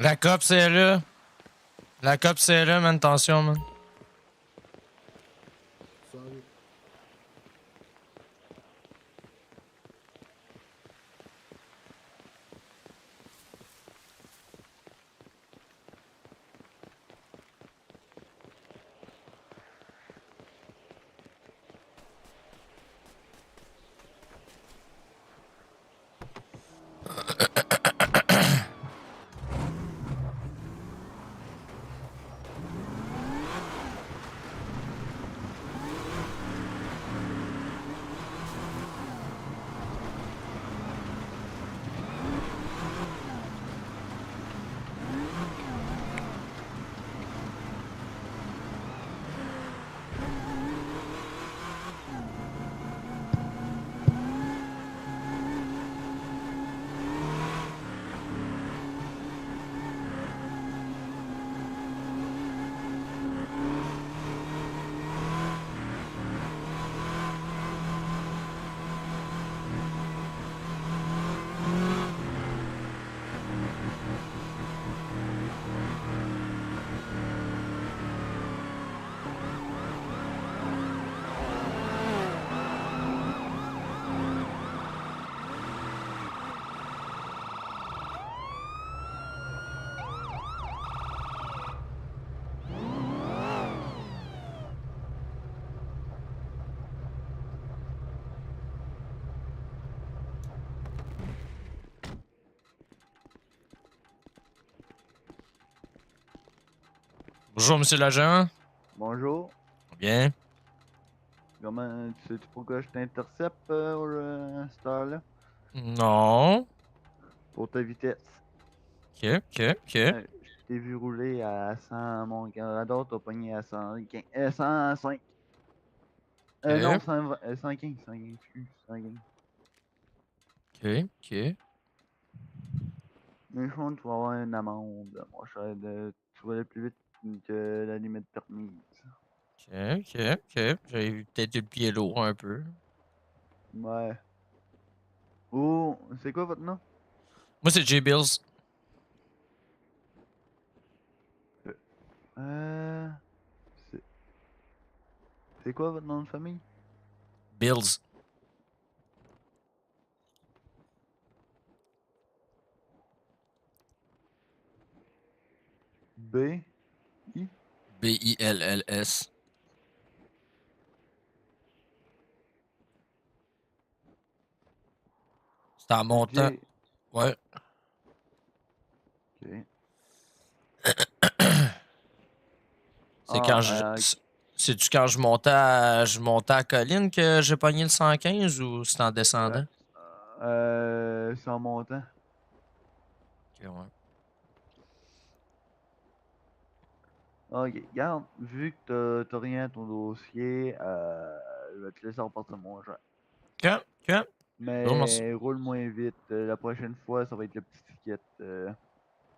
S2: La cop, c'est là. La cop, c'est là, man. Attention, man.
S11: Salut.
S2: Bonjour, monsieur l'agent.
S7: Bonjour.
S2: Bien.
S7: Comment, tu sais pourquoi je t'intercepte à cette heure-là?
S2: Non.
S7: Pour ta vitesse.
S2: Ok.
S7: Je t'ai vu rouler à 100, mon radar t'as pogné à 115, 105. Non, 120, 115, 115, excuse, 115.
S2: Ok.
S7: Mais je pense que tu vas avoir une amende, mon cher, tu vas aller plus vite que la limite permise.
S2: Ok. J'avais peut-être eu le pied lourd un peu.
S7: Ouais. Oh, c'est quoi votre nom?
S2: Moi, c'est J-Bills.
S7: Euh... C'est c'est quoi votre nom de famille?
S2: Bills.
S7: B? I?
S2: Bills. C'est en montant.
S7: J.
S2: Ouais.
S7: Ok.
S2: C'est quand je. C'est-tu quand je montais à la colline que j'ai pogné le 115 ou c'est en descendant?
S7: C'est en montant.
S2: Ok, ouais.
S7: Ok, regarde, vu que t'as rien à ton dossier, je vais te laisser repartir mon jeu.
S2: Ok. Bon, merci.
S7: Mais roule moins vite. La prochaine fois, ça va être le petit ticket.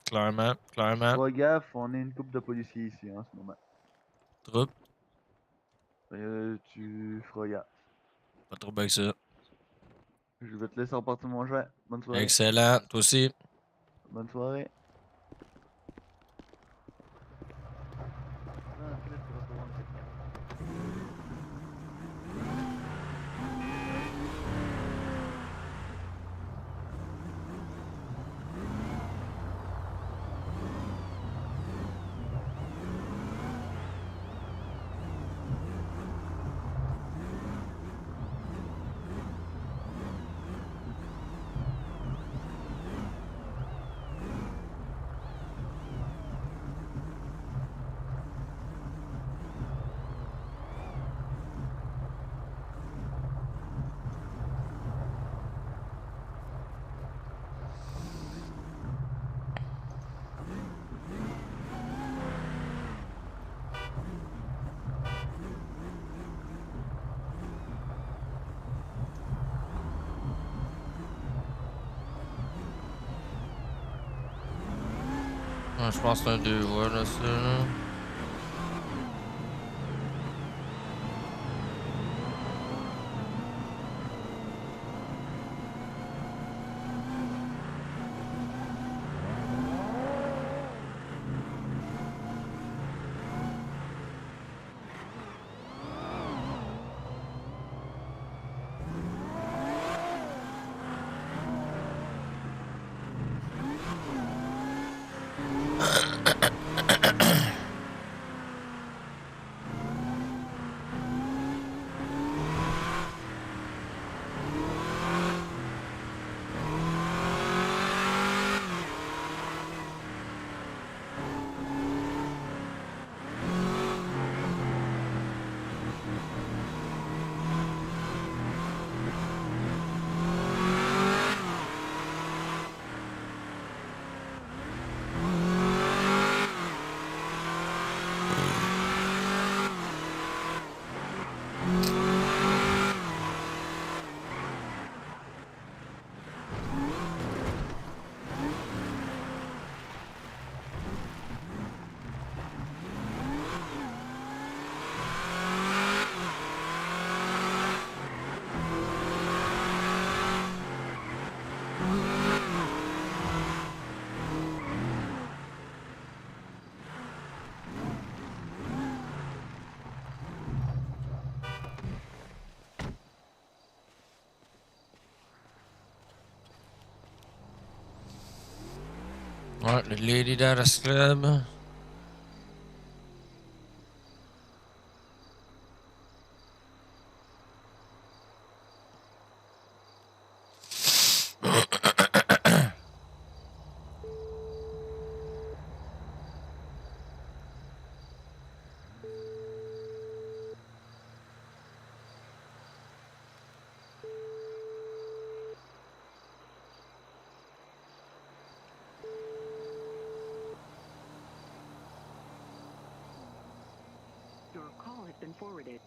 S2: Clairement.
S7: Sois gaffe, on est une couple de policiers ici en ce moment.
S2: Troupe.
S7: Tu feras gaffe.
S2: Pas trop avec ça.
S7: Je vais te laisser repartir mon jeu. Bonne soirée.
S2: Excellent. Toi aussi.
S7: Bonne soirée.
S2: Ouais, je pense que c'est un 2 voies, là, ça, là. Ouais, le Lady Dallas Club.
S3: Your call has been forwarded.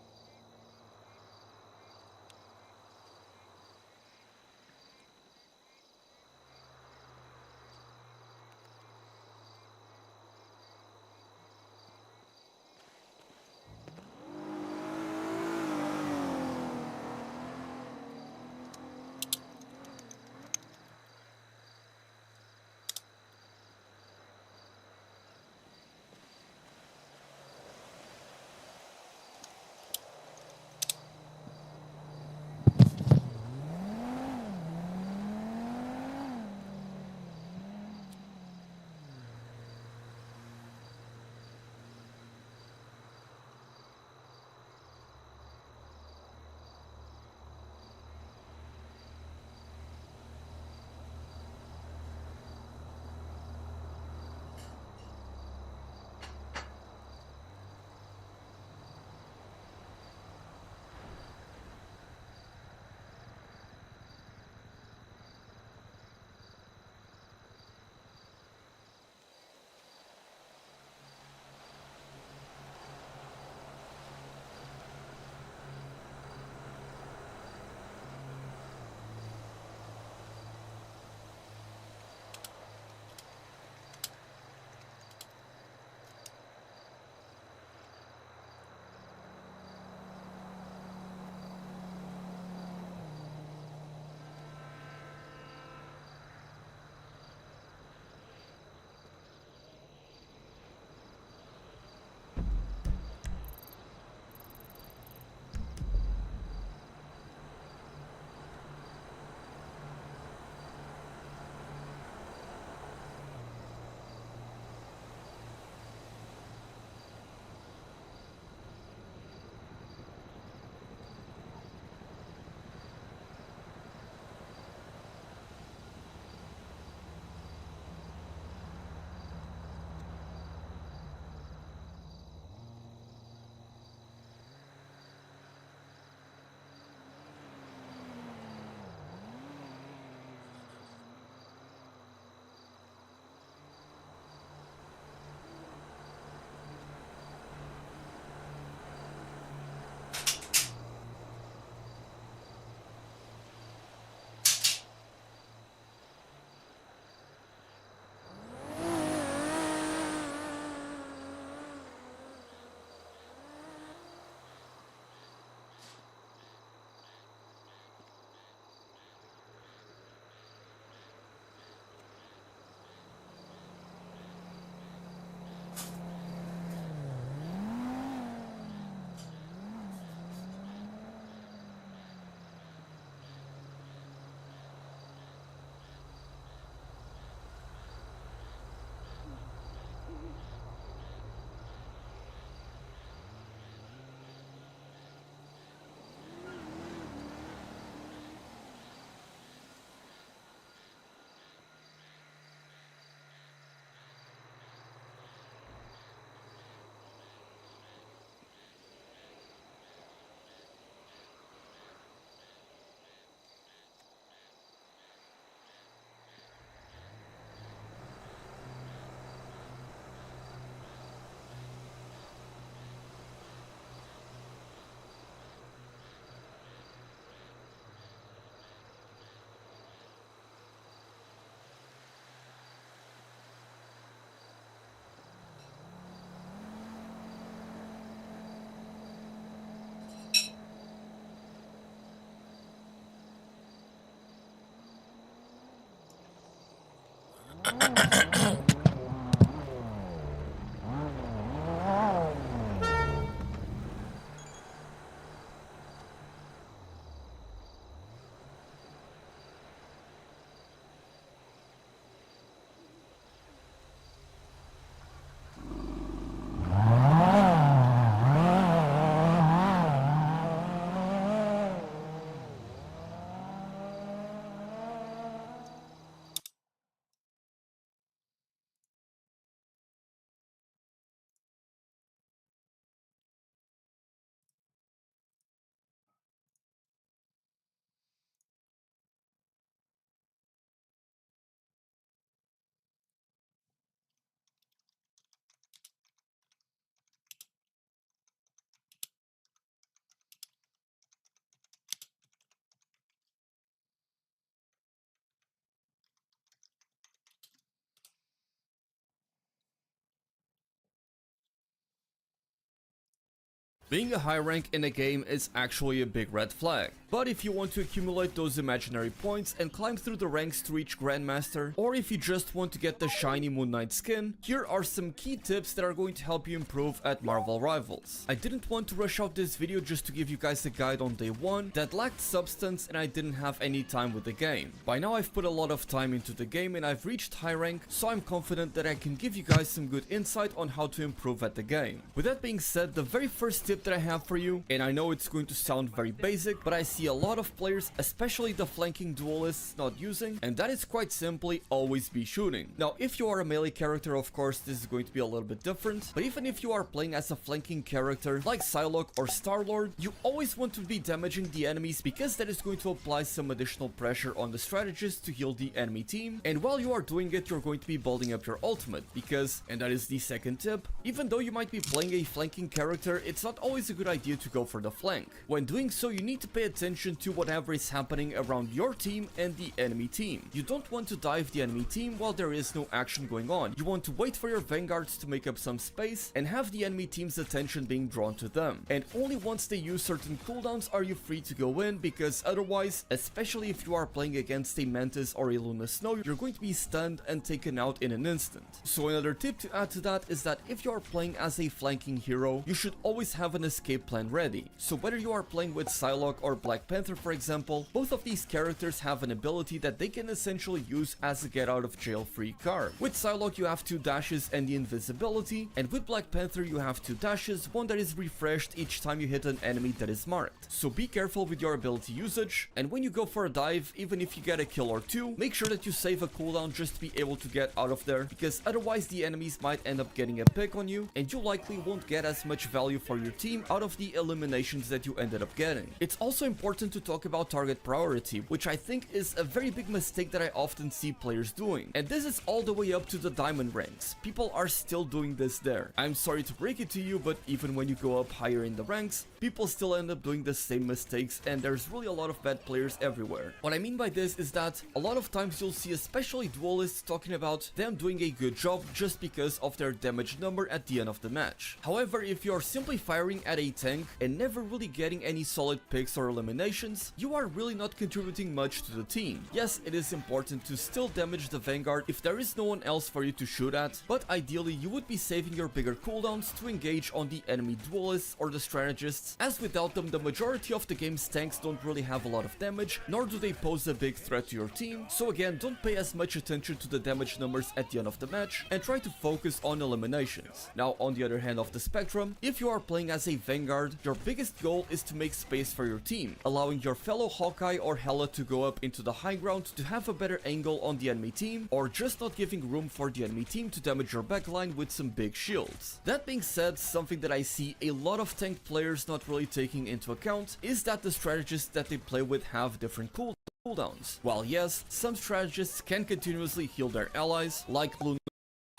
S12: Being a high rank in a game is actually a big red flag. But if you want to accumulate those imaginary points and climb through the ranks to reach Grandmaster, or if you just want to get the shiny Moon Knight skin, here are some key tips that are going to help you improve at Marvel Rivals. I didn't want to rush out this video just to give you guys a guide on day 1 that lacked substance and I didn't have any time with the game. By now I've put a lot of time into the game and I've reached high rank, so I'm confident that I can give you guys some good insight on how to improve at the game. With that being said, the very first tip that I have for you, and I know it's going to sound very basic, but I see a lot of players, especially the flanking duelists, not using, and that is quite simply always be shooting. Now if you are a melee character, of course this is going to be a little bit different, but even if you are playing as a flanking character like Psylocke or Star-Lord, you always want to be damaging the enemies because that is going to apply some additional pressure on the strategist to heal the enemy team, and while you are doing it you're going to be building up your ultimate because, and that is the second tip, even though you might be playing a flanking character, it's not always a good idea to go for the flank. When doing so, you need to pay attention to whatever is happening around your team and the enemy team. You don't want to dive the enemy team while there is no action going on. You want to wait for your vanguards to make up some space and have the enemy team's attention being drawn to them. And only once they use certain cooldowns are you free to go in, because otherwise, especially if you are playing against a Mantis or a Luna Snow, you're going to be stunned and taken out in an instant. So another tip to add to that is that if you are playing as a flanking hero, you should always have an escape plan ready. So whether you are playing with Psylocke or Black Panther for example, both of these characters have an ability that they can essentially use as a get out of jail free card. With Psylocke you have 2 dashes and the invisibility, and with Black Panther you have 2 dashes, one that is refreshed each time you hit an enemy that is marked. So be careful with your ability usage, and when you go for a dive, even if you get a kill or 2, make sure that you save a cooldown just to be able to get out of there, because otherwise the enemies might end up getting a pick on you and you likely won't get as much value for your team out of the eliminations that you ended up getting. It's also important to talk about target priority, which I think is a very big mistake that I often see players doing, and this is all the way up to the diamond ranks. People are still doing this there. I'm sorry to break it to you, but even when you go up higher in the ranks, people still end up doing the same mistakes, and there's really a lot of bad players everywhere. What I mean by this is that a lot of times you'll see especially duelists talking about them doing a good job just because of their damage number at the end of the match. However, if you're simply firing at a tank and never really getting any solid picks or eliminations, you are really not contributing much to the team. Yes, it is important to still damage the vanguard if there is no one else for you to shoot at, but ideally you would be saving your bigger cooldowns to engage on the enemy duelists or the strategists, as without them the majority of the game's tanks don't really have a lot of damage, nor do they pose a big threat to your team. So again, don't pay as much attention to the damage numbers at the end of the match and try to focus on eliminations. Now on the other hand of the spectrum, if you are playing as a vanguard, your biggest goal is to make space for your team, allowing your fellow Hawkeye or Hela to go up into the high ground to have a better angle on the enemy team, or just not giving room for the enemy team to damage your backline with some big shields. That being said, something that I see a lot of tank players not really taking into account is that the strategists that they play with have different cooldowns. While yes, some strategists can continuously heal their allies, like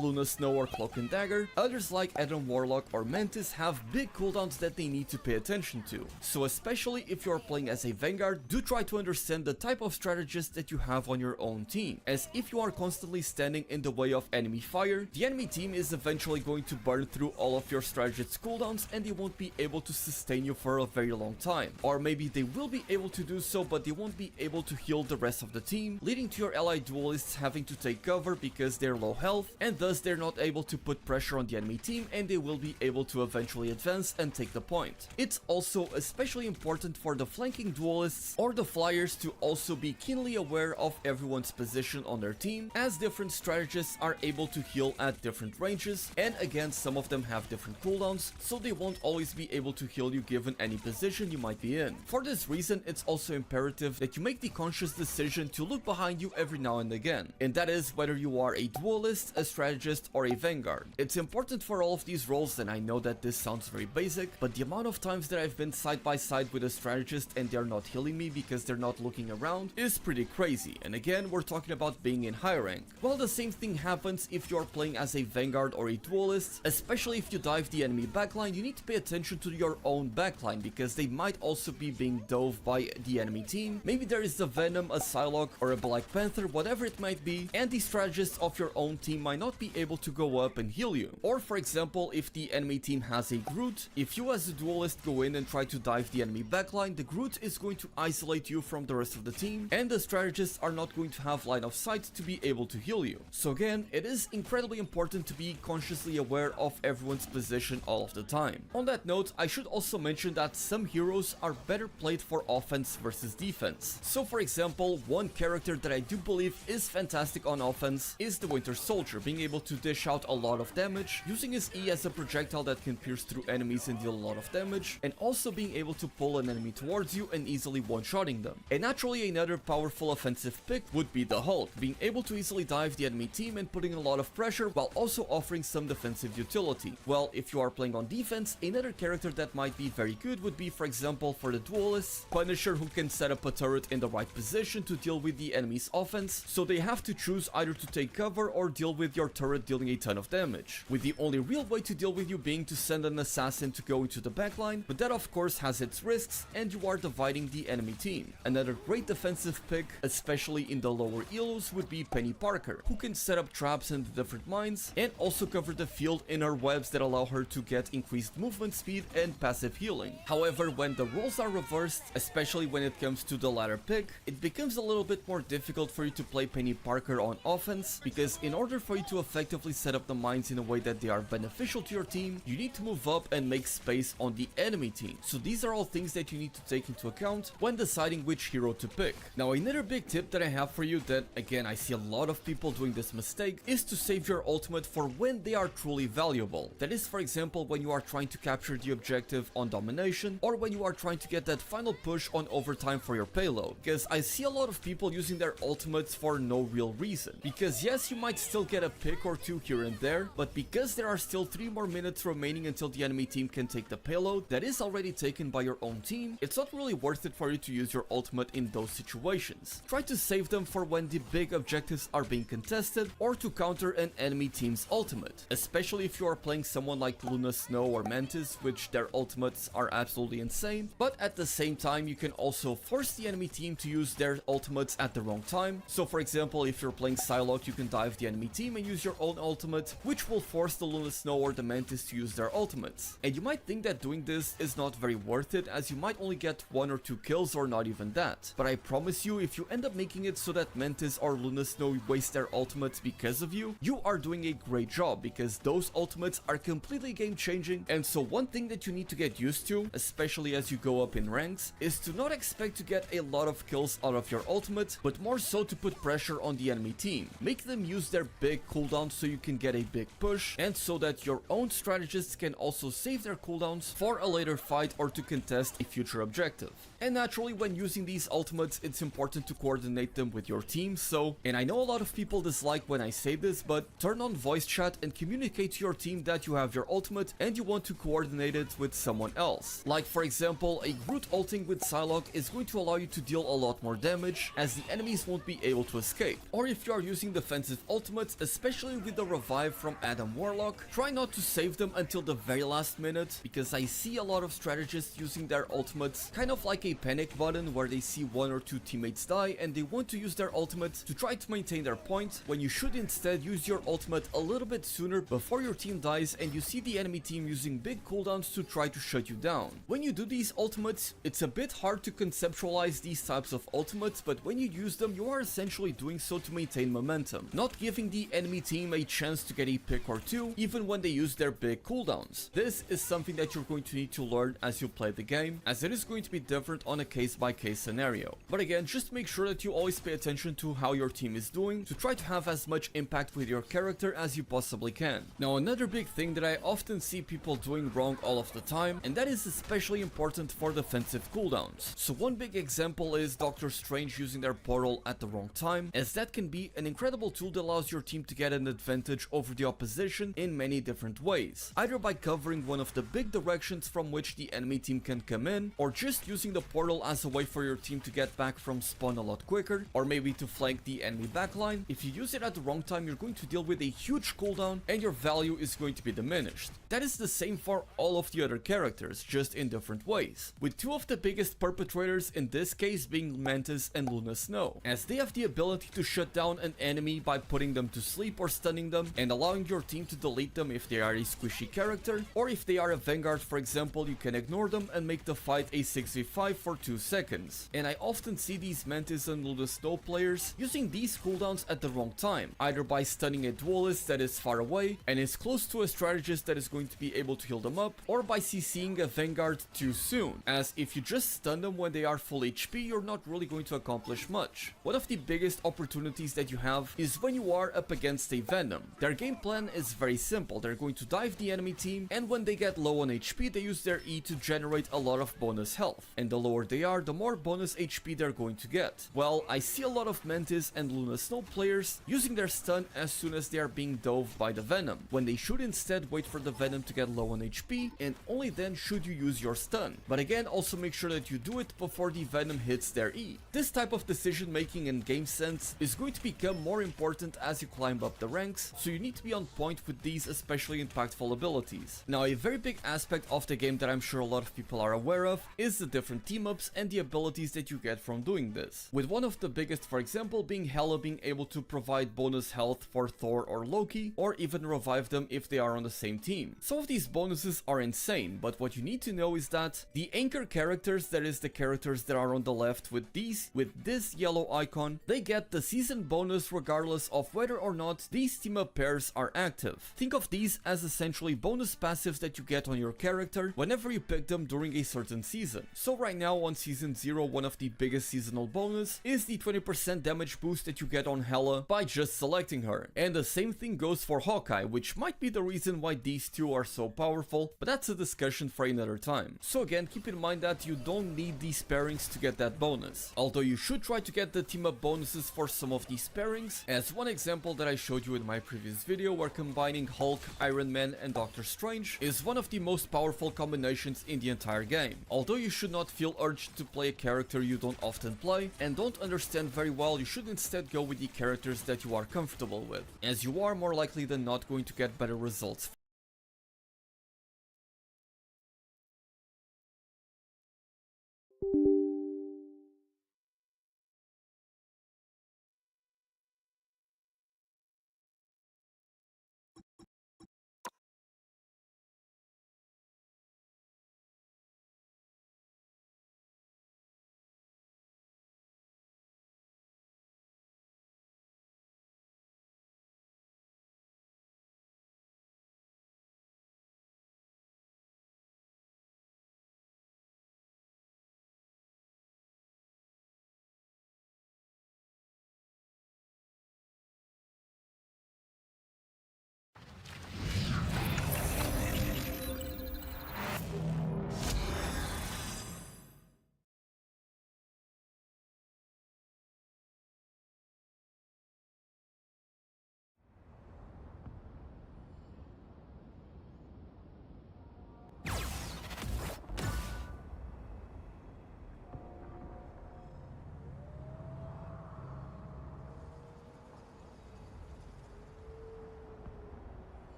S12: Luna Snow or Cloak and Dagger, others like Adam Warlock or Mantis have big cooldowns that they need to pay attention to. So especially if you are playing as a vanguard, do try to understand the type of strategist that you have on your own team, as if you are constantly standing in the way of enemy fire, the enemy team is eventually going to burn through all of your strategist's cooldowns and they won't be able to sustain you for a very long time. Or maybe they will be able to do so, but they won't be able to heal the rest of the team, leading to your allied duelists having to take cover because they're low health, and thus they're not able to put pressure on the enemy team and they will be able to eventually advance and take the point. It's also especially important for the flanking duelists or the flyers to also be keenly aware of everyone's position on their team, as different strategists are able to heal at different ranges, and again some of them have different cooldowns, so they won't always be able to heal you given any position you might be in. For this reason, it's also imperative that you make the conscious decision to look behind you every now and again, and that is whether you are a duelist, a strategist, or a vanguard. It's important for all of these roles, and I know that this sounds very basic, but the amount of times that I've been side by side with a strategist and they're not healing me because they're not looking around is pretty crazy. And again, we're talking about being in high rank. Well, the same thing happens if you're playing as a vanguard or a duelist, especially if you dive the enemy backline. You need to pay attention to your own backline because they might also be being dove by the enemy team. Maybe there is a Venom, a Psylocke, or a Black Panther, whatever it might be, and the strategists of your own team might not be be able to go up and heal you. Or for example, if the enemy team has a Groot, if you as a duelist go in and try to dive the enemy backline, the Groot is going to isolate you from the rest of the team, and the strategists are not going to have line of sight to be able to heal you. So again, it is incredibly important to be consciously aware of everyone's position all of the time. On that note, I should also mention that some heroes are better played for offense versus defense. So for example, one character that I do believe is fantastic on offense is the Winter Soldier, being able to dish out a lot of damage, using his E as a projectile that can pierce through enemies and deal a lot of damage, and also being able to pull an enemy towards you and easily one-shotting them. And naturally, another powerful offensive pick would be the Hulk, being able to easily dive the enemy team and putting a lot of pressure while also offering some defensive utility. Well, if you are playing on defense, another character that might be very good would be, for example, for the duelists, Punisher, who can set up a turret in the right position to deal with the enemy's offense, so they have to choose either to take cover or deal with your turret dealing a ton of damage, with the only real way to deal with you being to send an assassin to go into the backline, but that of course has its risks and you are dividing the enemy team. Another great defensive pick, especially in the lower elos, would be Penny Parker, who can set up traps in the different mines and also cover the field in her webs that allow her to get increased movement speed and passive healing. However, when the roles are reversed, especially when it comes to the latter pick, it becomes a little bit more difficult for you to play Penny Parker on offense, because in order for you to effectively set up the mines in a way that they are beneficial to your team, you need to move up and make space on the enemy team. So these are all things that you need to take into account when deciding which hero to pick. Now, another big tip that I have for you that, again, I see a lot of people doing this mistake, is to save your ultimate for when they are truly valuable. That is, for example, when you are trying to capture the objective on domination, or when you are trying to get that final push on overtime for your payload. Because I see a lot of people using their ultimates for no real reason. Because yes, you might still get a pick or two here and there, but because there are still 3 more minutes remaining until the enemy team can take the payload that is already taken by your own team, it's not really worth it for you to use your ultimate in those situations. Try to save them for when the big objectives are being contested, or to counter an enemy team's ultimate, especially if you are playing someone like Luna Snow or Mantis, which their ultimates are absolutely insane, but at the same time you can also force the enemy team to use their ultimates at the wrong time. So for example, if you're playing Psylocke, you can dive the enemy team and use your own ultimate, which will force the Luna Snow or the Mantis to use their ultimates. And you might think that doing this is not very worth it, as you might only get 1 or 2 kills or not even that. But I promise you, if you end up making it so that Mantis or Luna Snow waste their ultimates because of you, you are doing a great job, because those ultimates are completely game changing. And so one thing that you need to get used to, especially as you go up in ranks, is to not expect to get a lot of kills out of your ultimate, but more so to put pressure on the enemy team. Make them use their big cooldowns so you can get a big push, and so that your own strategists can also save their cooldowns for a later fight or to contest a future objective. And naturally, when using these ultimates, it's important to coordinate them with your team, so, and I know a lot of people dislike when I say this, but turn on voice chat and communicate to your team that you have your ultimate and you want to coordinate it with someone else. Like for example, a Groot ulting with Psylocke is going to allow you to deal a lot more damage, as the enemies won't be able to escape. Or if you are using defensive ultimates, especially with the revive from Adam Warlock, try not to save them until the very last minute, because I see a lot of strategists using their ultimates kind of like a panic button, where they see 1 or 2 teammates die and they want to use their ultimate to try to maintain their point, when you should instead use your ultimate a little bit sooner before your team dies and you see the enemy team using big cooldowns to try to shut you down. When you do these ultimates, it's a bit hard to conceptualize these types of ultimates, but when you use them, you are essentially doing so to maintain momentum, not giving the enemy team a chance to get a pick or two, even when they use their big cooldowns. This is something that you're going to need to learn as you play the game, as it is going to be different on a case-by-case scenario. But again, just make sure that you always pay attention to how your team is doing, to try to have as much impact with your character as you possibly can. Now, another big thing that I often see people doing wrong all of the time, and that is especially important for defensive cooldowns. So one big example is Doctor Strange using their portal at the wrong time, as that can be an incredible tool that allows your team to get an advantage over the opposition in many different ways, either by covering one of the big directions from which the enemy team can come in, or just using the portal as a way for your team to get back from spawn a lot quicker, or maybe to flank the enemy backline. If you use it at the wrong time, you're going to deal with a huge cooldown and your value is going to be diminished. That is the same for all of the other characters, just in different ways, with 2 of the biggest perpetrators in this case being Mantis and Luna Snow, as they have the ability to shut down an enemy by putting them to sleep or for stunning them and allowing your team to delete them if they are a squishy character, or if they are a Vanguard for example, you can ignore them and make the fight a 6v5 for 2 seconds. And I often see these Mantis and Luna Snow players using these cooldowns at the wrong time, either by stunning a duelist that is far away and is close to a strategist that is going to be able to heal them up, or by CCing a Vanguard too soon, as if you just stun them when they are full HP, you're not really going to accomplish much. One of the biggest opportunities that you have is when you are up against a Venom. Their game plan is very simple. They're going to dive the enemy team, and when they get low on HP, they use their E to generate a lot of bonus health. And the lower they are, the more bonus HP they're going to get. Well, I see a lot of Mantis and Luna Snow players using their stun as soon as they are being dove by the Venom, when they should instead wait for the Venom to get low on HP, and only then should you use your stun. But again, also make sure that you do it before the Venom hits their E. This type of decision making and game sense is going to become more important as you climb up the ranks, so you need to be on point with these especially impactful abilities. Now, a very big aspect of the game that I'm sure a lot of people are aware of is the different team-ups and the abilities that you get from doing this. With one of the biggest, for example, being Hela being able to provide bonus health for Thor or Loki, or even revive them if they are on the same team. Some of these bonuses are insane, but what you need to know is that the anchor characters, that is the characters that are on the left with this yellow icon, they get the season bonus regardless of whether or not these team-up pairs are active. Think of these as essentially bonus passives that you get on your character whenever you pick them during a certain season. So right now on season 0, one of the biggest seasonal bonus is the 20% damage boost that you get on Hela by just selecting her. And the same thing goes for Hawkeye, which might be the reason why these two are so powerful, but that's a discussion for another time. So again, keep in mind that you don't need these pairings to get that bonus. Although you should try to get the team up bonuses for some of these pairings, as one example that I showed you in my previous video where combining Hulk, Iron Man and Doctor Strange is one of the most powerful combinations in the entire game. Although you should not feel urged to play a character you don't often play and don't understand very well, you should instead go with the characters that you are comfortable with, as you are more likely than not going to get better results.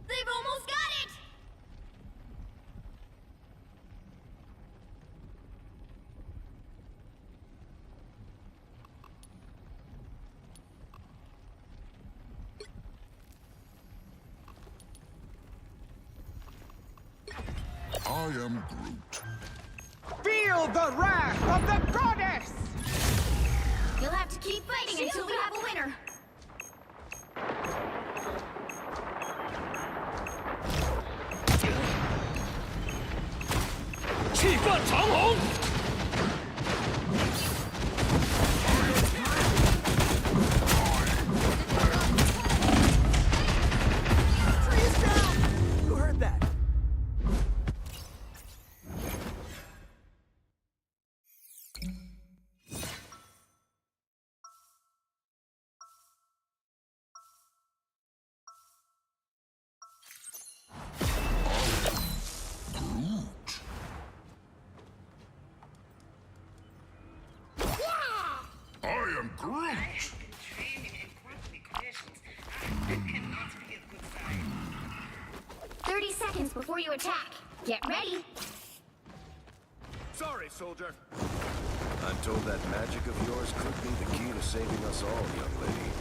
S8: They've almost got it!
S13: I am Groot.
S14: Feel the wrath of the goddess!
S8: You'll have to keep fighting until we have a winner.
S14: Trees down! Who heard that?
S13: Groot!
S8: 30 seconds before you attack. Get ready.
S14: Sorry, soldier.
S15: I'm told that magic of yours could be the key to saving us all, young lady.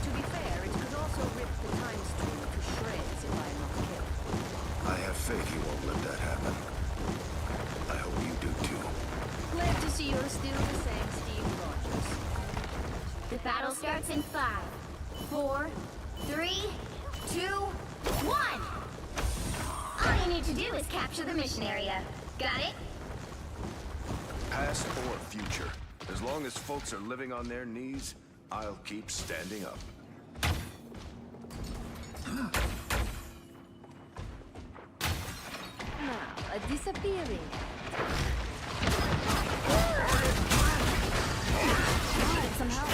S3: To be fair, it could also rip the time stream to shreds if I am not killed.
S15: I have faith you won't let that happen. I hope you do too.
S3: Glad to see you're still the same Steve Rogers.
S8: The battle starts in 5, 4, 3, 2, 1. All you need to do is capture the mission area. Got it?
S15: Past or future. As long as folks are living on their knees, I'll keep standing up.
S3: Now, a disappearing. Need some help.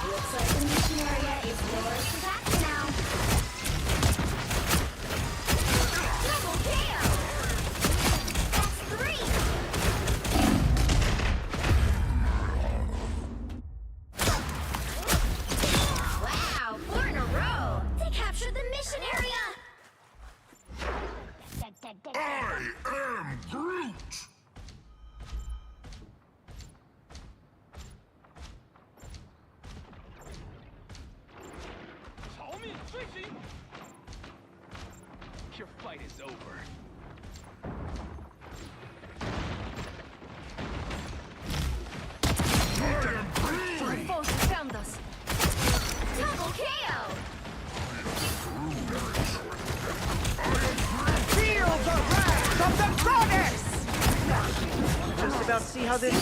S8: Looks like the mission area is yours to capture now. Double KO! That's 3! Wow, 4 in a row! They captured the mission area!
S13: I am Groot!
S14: Your fight is over.
S3: The foes found us.
S8: Double KO!
S14: Feel the wrath of the goddess! Just about to see how this...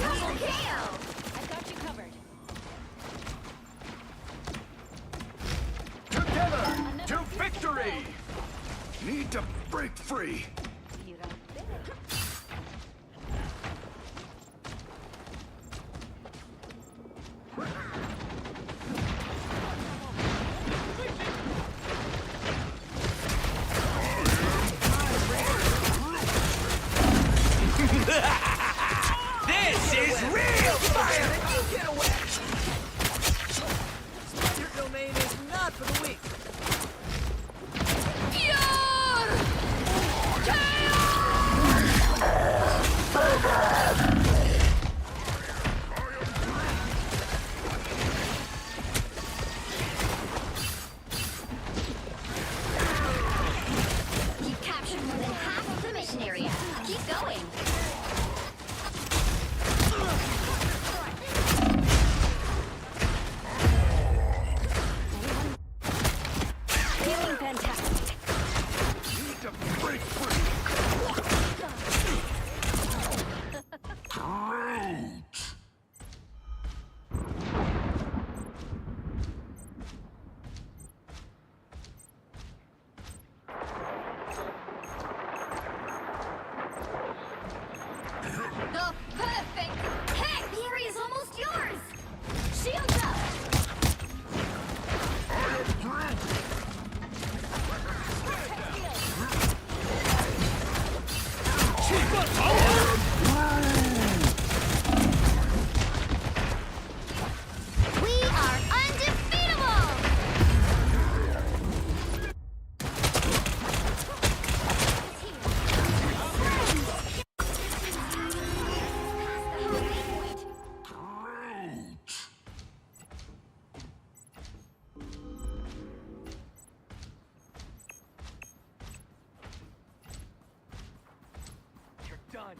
S8: Double KO!
S3: I got you covered.
S14: Together to victory!
S15: Need to break free!
S14: This is real fire! You get away! Your domain is not for the weak.
S8: You captured more than half of the mission area. Keep going.
S3: Feeling fantastic.
S15: Need to break free!
S8: The perfect heck! The area is almost yours! Shields up! We are undefeatable!
S14: You're done.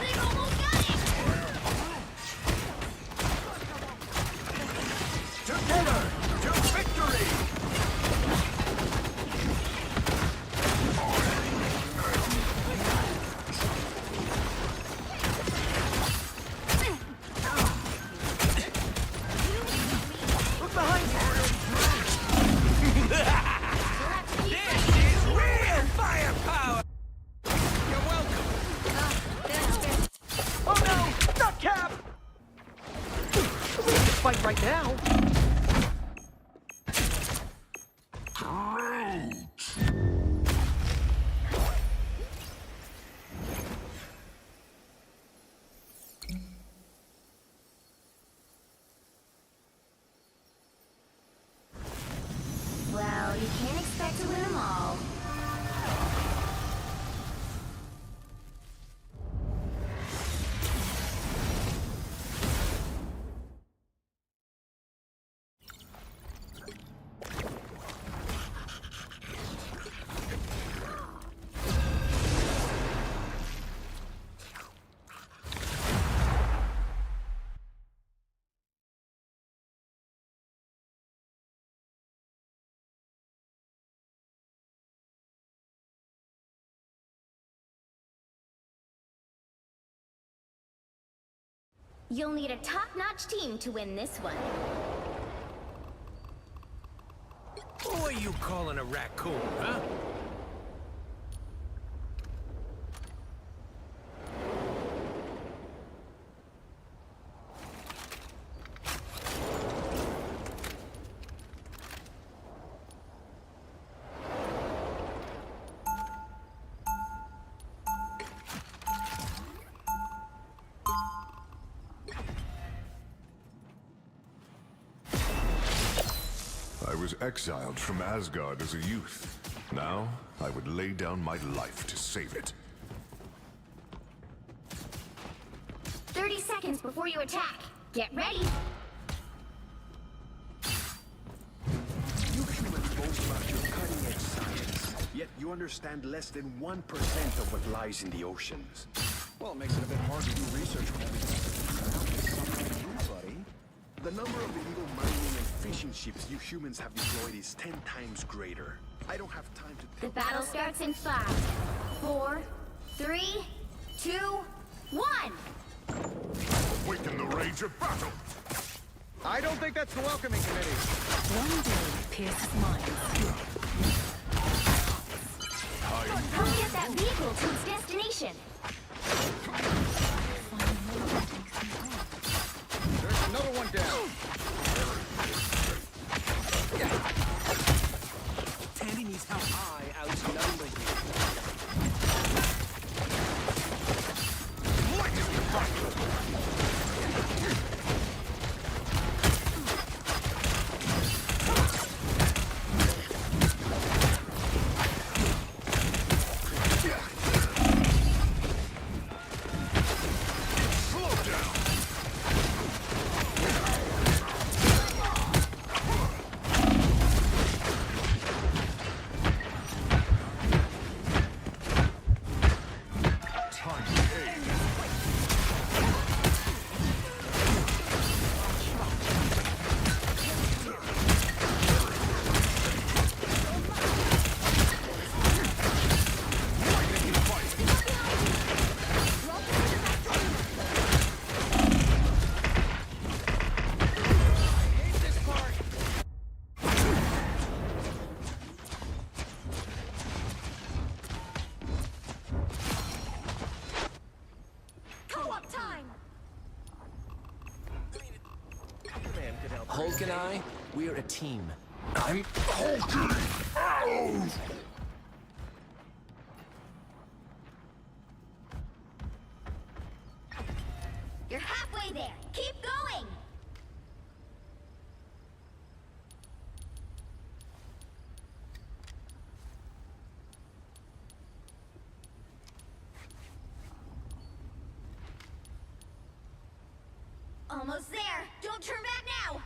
S8: They won't
S14: shoulder to victory! Look behind you! This is real firepower! You're welcome! Oh no! Not Cap! We have to fight right now!
S8: Well, you can't expect to win them all. You'll need a top-notch team to win this one.
S14: Who are you calling a raccoon, huh?
S15: I was exiled from Asgard as a youth. Now, I would lay down my life to save it.
S8: 30 seconds before you attack. Get ready.
S16: You humans boast about your cutting-edge science, yet you understand less than 1% of what lies in the oceans. Well, it makes it a bit hard to do research when everything's buddy. The number of illegal mining and fishing ships you humans have deployed is 10 times greater. I don't have time to...
S8: The battle starts in 5, 4, 3, 2, 1!
S15: Awaken the rage of battle!
S14: I don't think that's the welcoming committee.
S3: One day pierces minds.
S8: Come get that vehicle to its destination.
S14: There's another one down. Tandy needs help. I outnumber you.
S17: Hulk and I, we're a team.
S15: I'm hulking out!
S8: You're halfway there. Keep going. Almost there. Don't turn back now.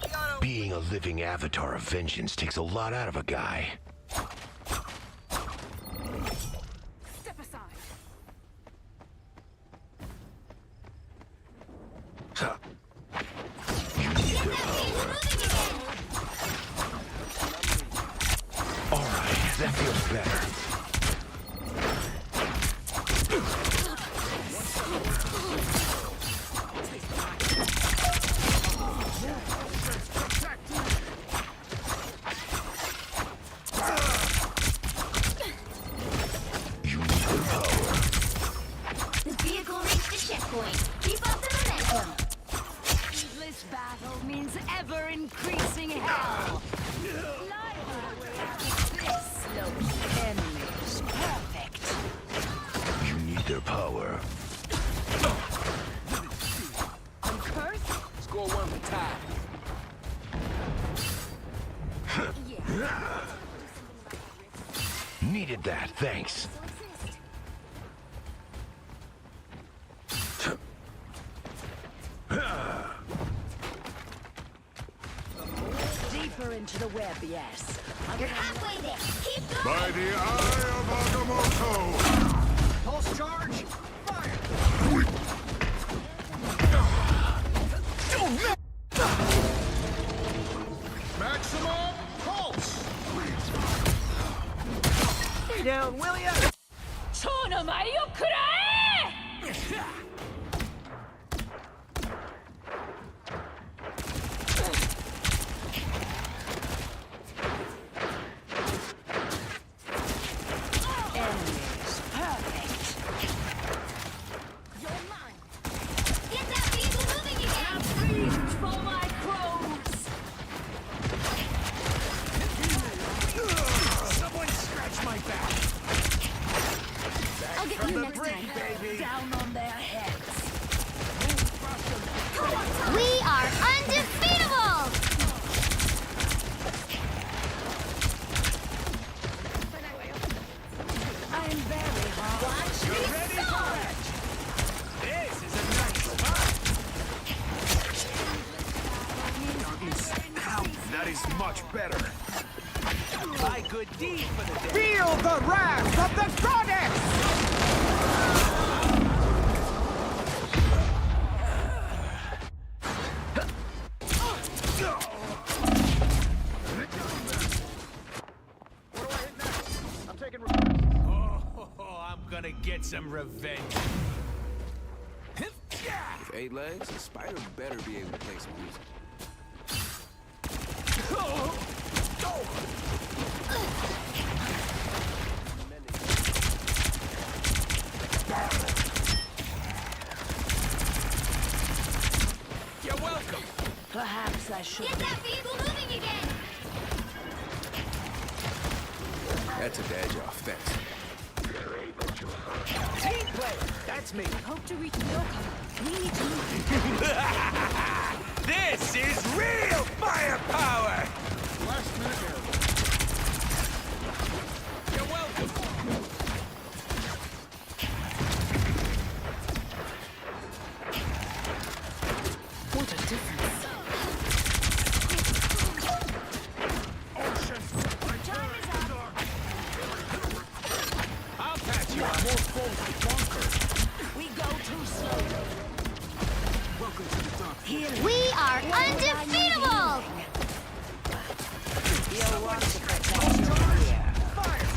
S14: You gotta
S18: Being a living avatar of vengeance takes a lot out of a guy.
S3: Step aside.
S18: You need their power. Alright, that feels better.
S8: The vehicle reached the checkpoint. Keep up the momentum.
S3: This battle means ever-increasing hell. This slopes enemies. Perfect.
S18: You need their power.
S3: I'm cursed.
S17: Score one for tie.
S18: Needed that, thanks.
S3: Deeper into the web, yes.
S8: You're halfway there. Keep going.
S13: By the eye of Agamotto!
S14: Pulse charge! Fire!
S13: Maximum pulse!
S14: Stay down, will ya?
S3: Enemies. Perfect.
S8: You're mine. Get that vehicle moving again.
S3: Freeze for my crows.
S14: Someone scratch my back!
S8: I'll get
S14: From
S8: you
S14: the
S8: next
S14: brink,
S8: time.
S14: baby!
S3: Down on their heads.
S8: We are undefeatable!
S3: I'm very hard.
S8: Watch
S14: You're
S8: me
S14: ready
S8: go!
S14: for it! This is a nice spot!
S16: Ow, that is much better.
S14: My good deed for the day! Feel the wrath of the goddess!
S16: I'm taking
S14: I'm gonna get some revenge.
S17: With 8 legs, a spider better be able to play some music.
S14: You're welcome.
S3: Perhaps I should.
S8: Get that vehicle moving again!
S17: That took the edge off, thanks.
S14: Team player, that's me.
S3: Hope to reach your cover. We need to move.
S14: This is real firepower!
S13: Last minute error.
S14: You're welcome.
S3: What a difference.
S14: I'll patch you up. More foes to conquer.
S3: We go too slowly.
S14: Welcome to the dark.
S8: We are undefeatable!
S3: You'll want to protect your rear.
S14: Fire!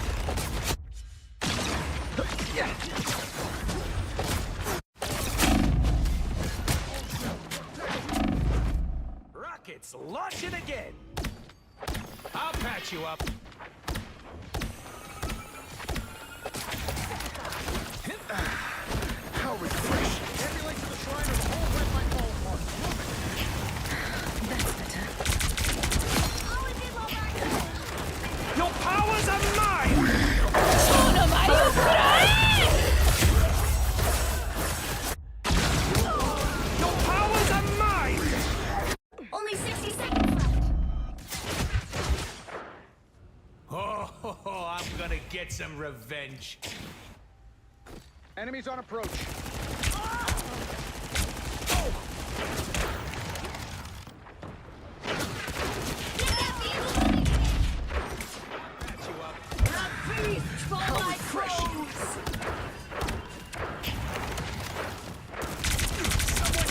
S14: Rockets launching again. I'll patch you up.
S16: How refreshing.
S13: Emulate to the shrine of the whole red light ballpark.
S3: That's better.
S14: Your powers are mine! Your powers are mine!
S8: Only 60 seconds left.
S14: Oh, I'm gonna get some revenge.
S13: Enemies on approach.
S14: How refreshing.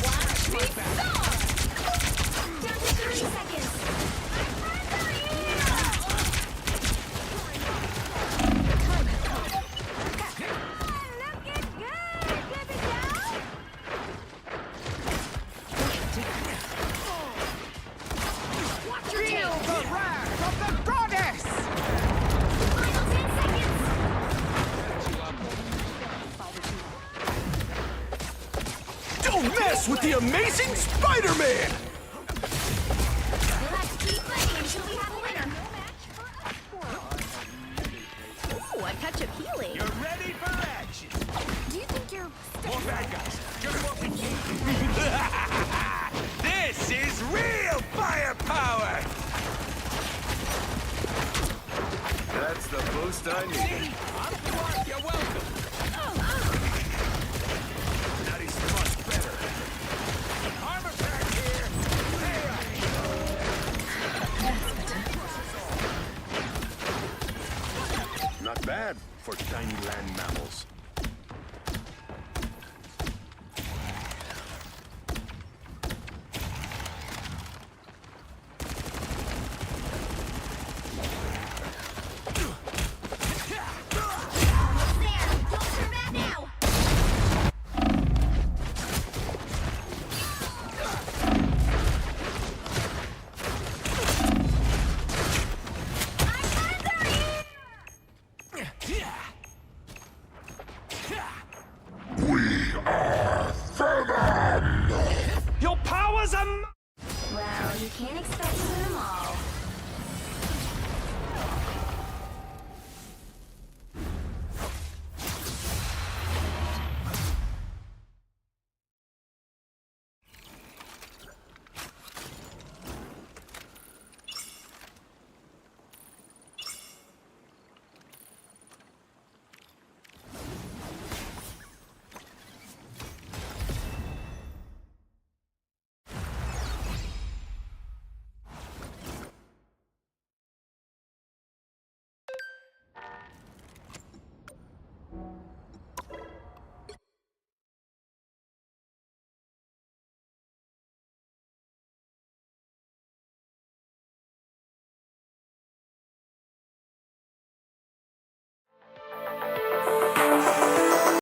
S8: Watch me down to 30 seconds. Watch your
S14: Feel
S8: tail.
S14: the wrath of the goddess!
S8: Final 10 seconds.
S14: Don't mess with the amazing Spider-Man!
S8: We'll have to keep fighting until we have a winner. Ooh, a touch of healing.
S14: You're ready for action!
S8: Do you think you're
S14: More bad guys! Just what we need! This is real firepower!
S15: That's the boost I need.
S14: You're welcome!
S15: That is much better.
S14: Armor pack here!
S15: Not bad for tiny land mammals.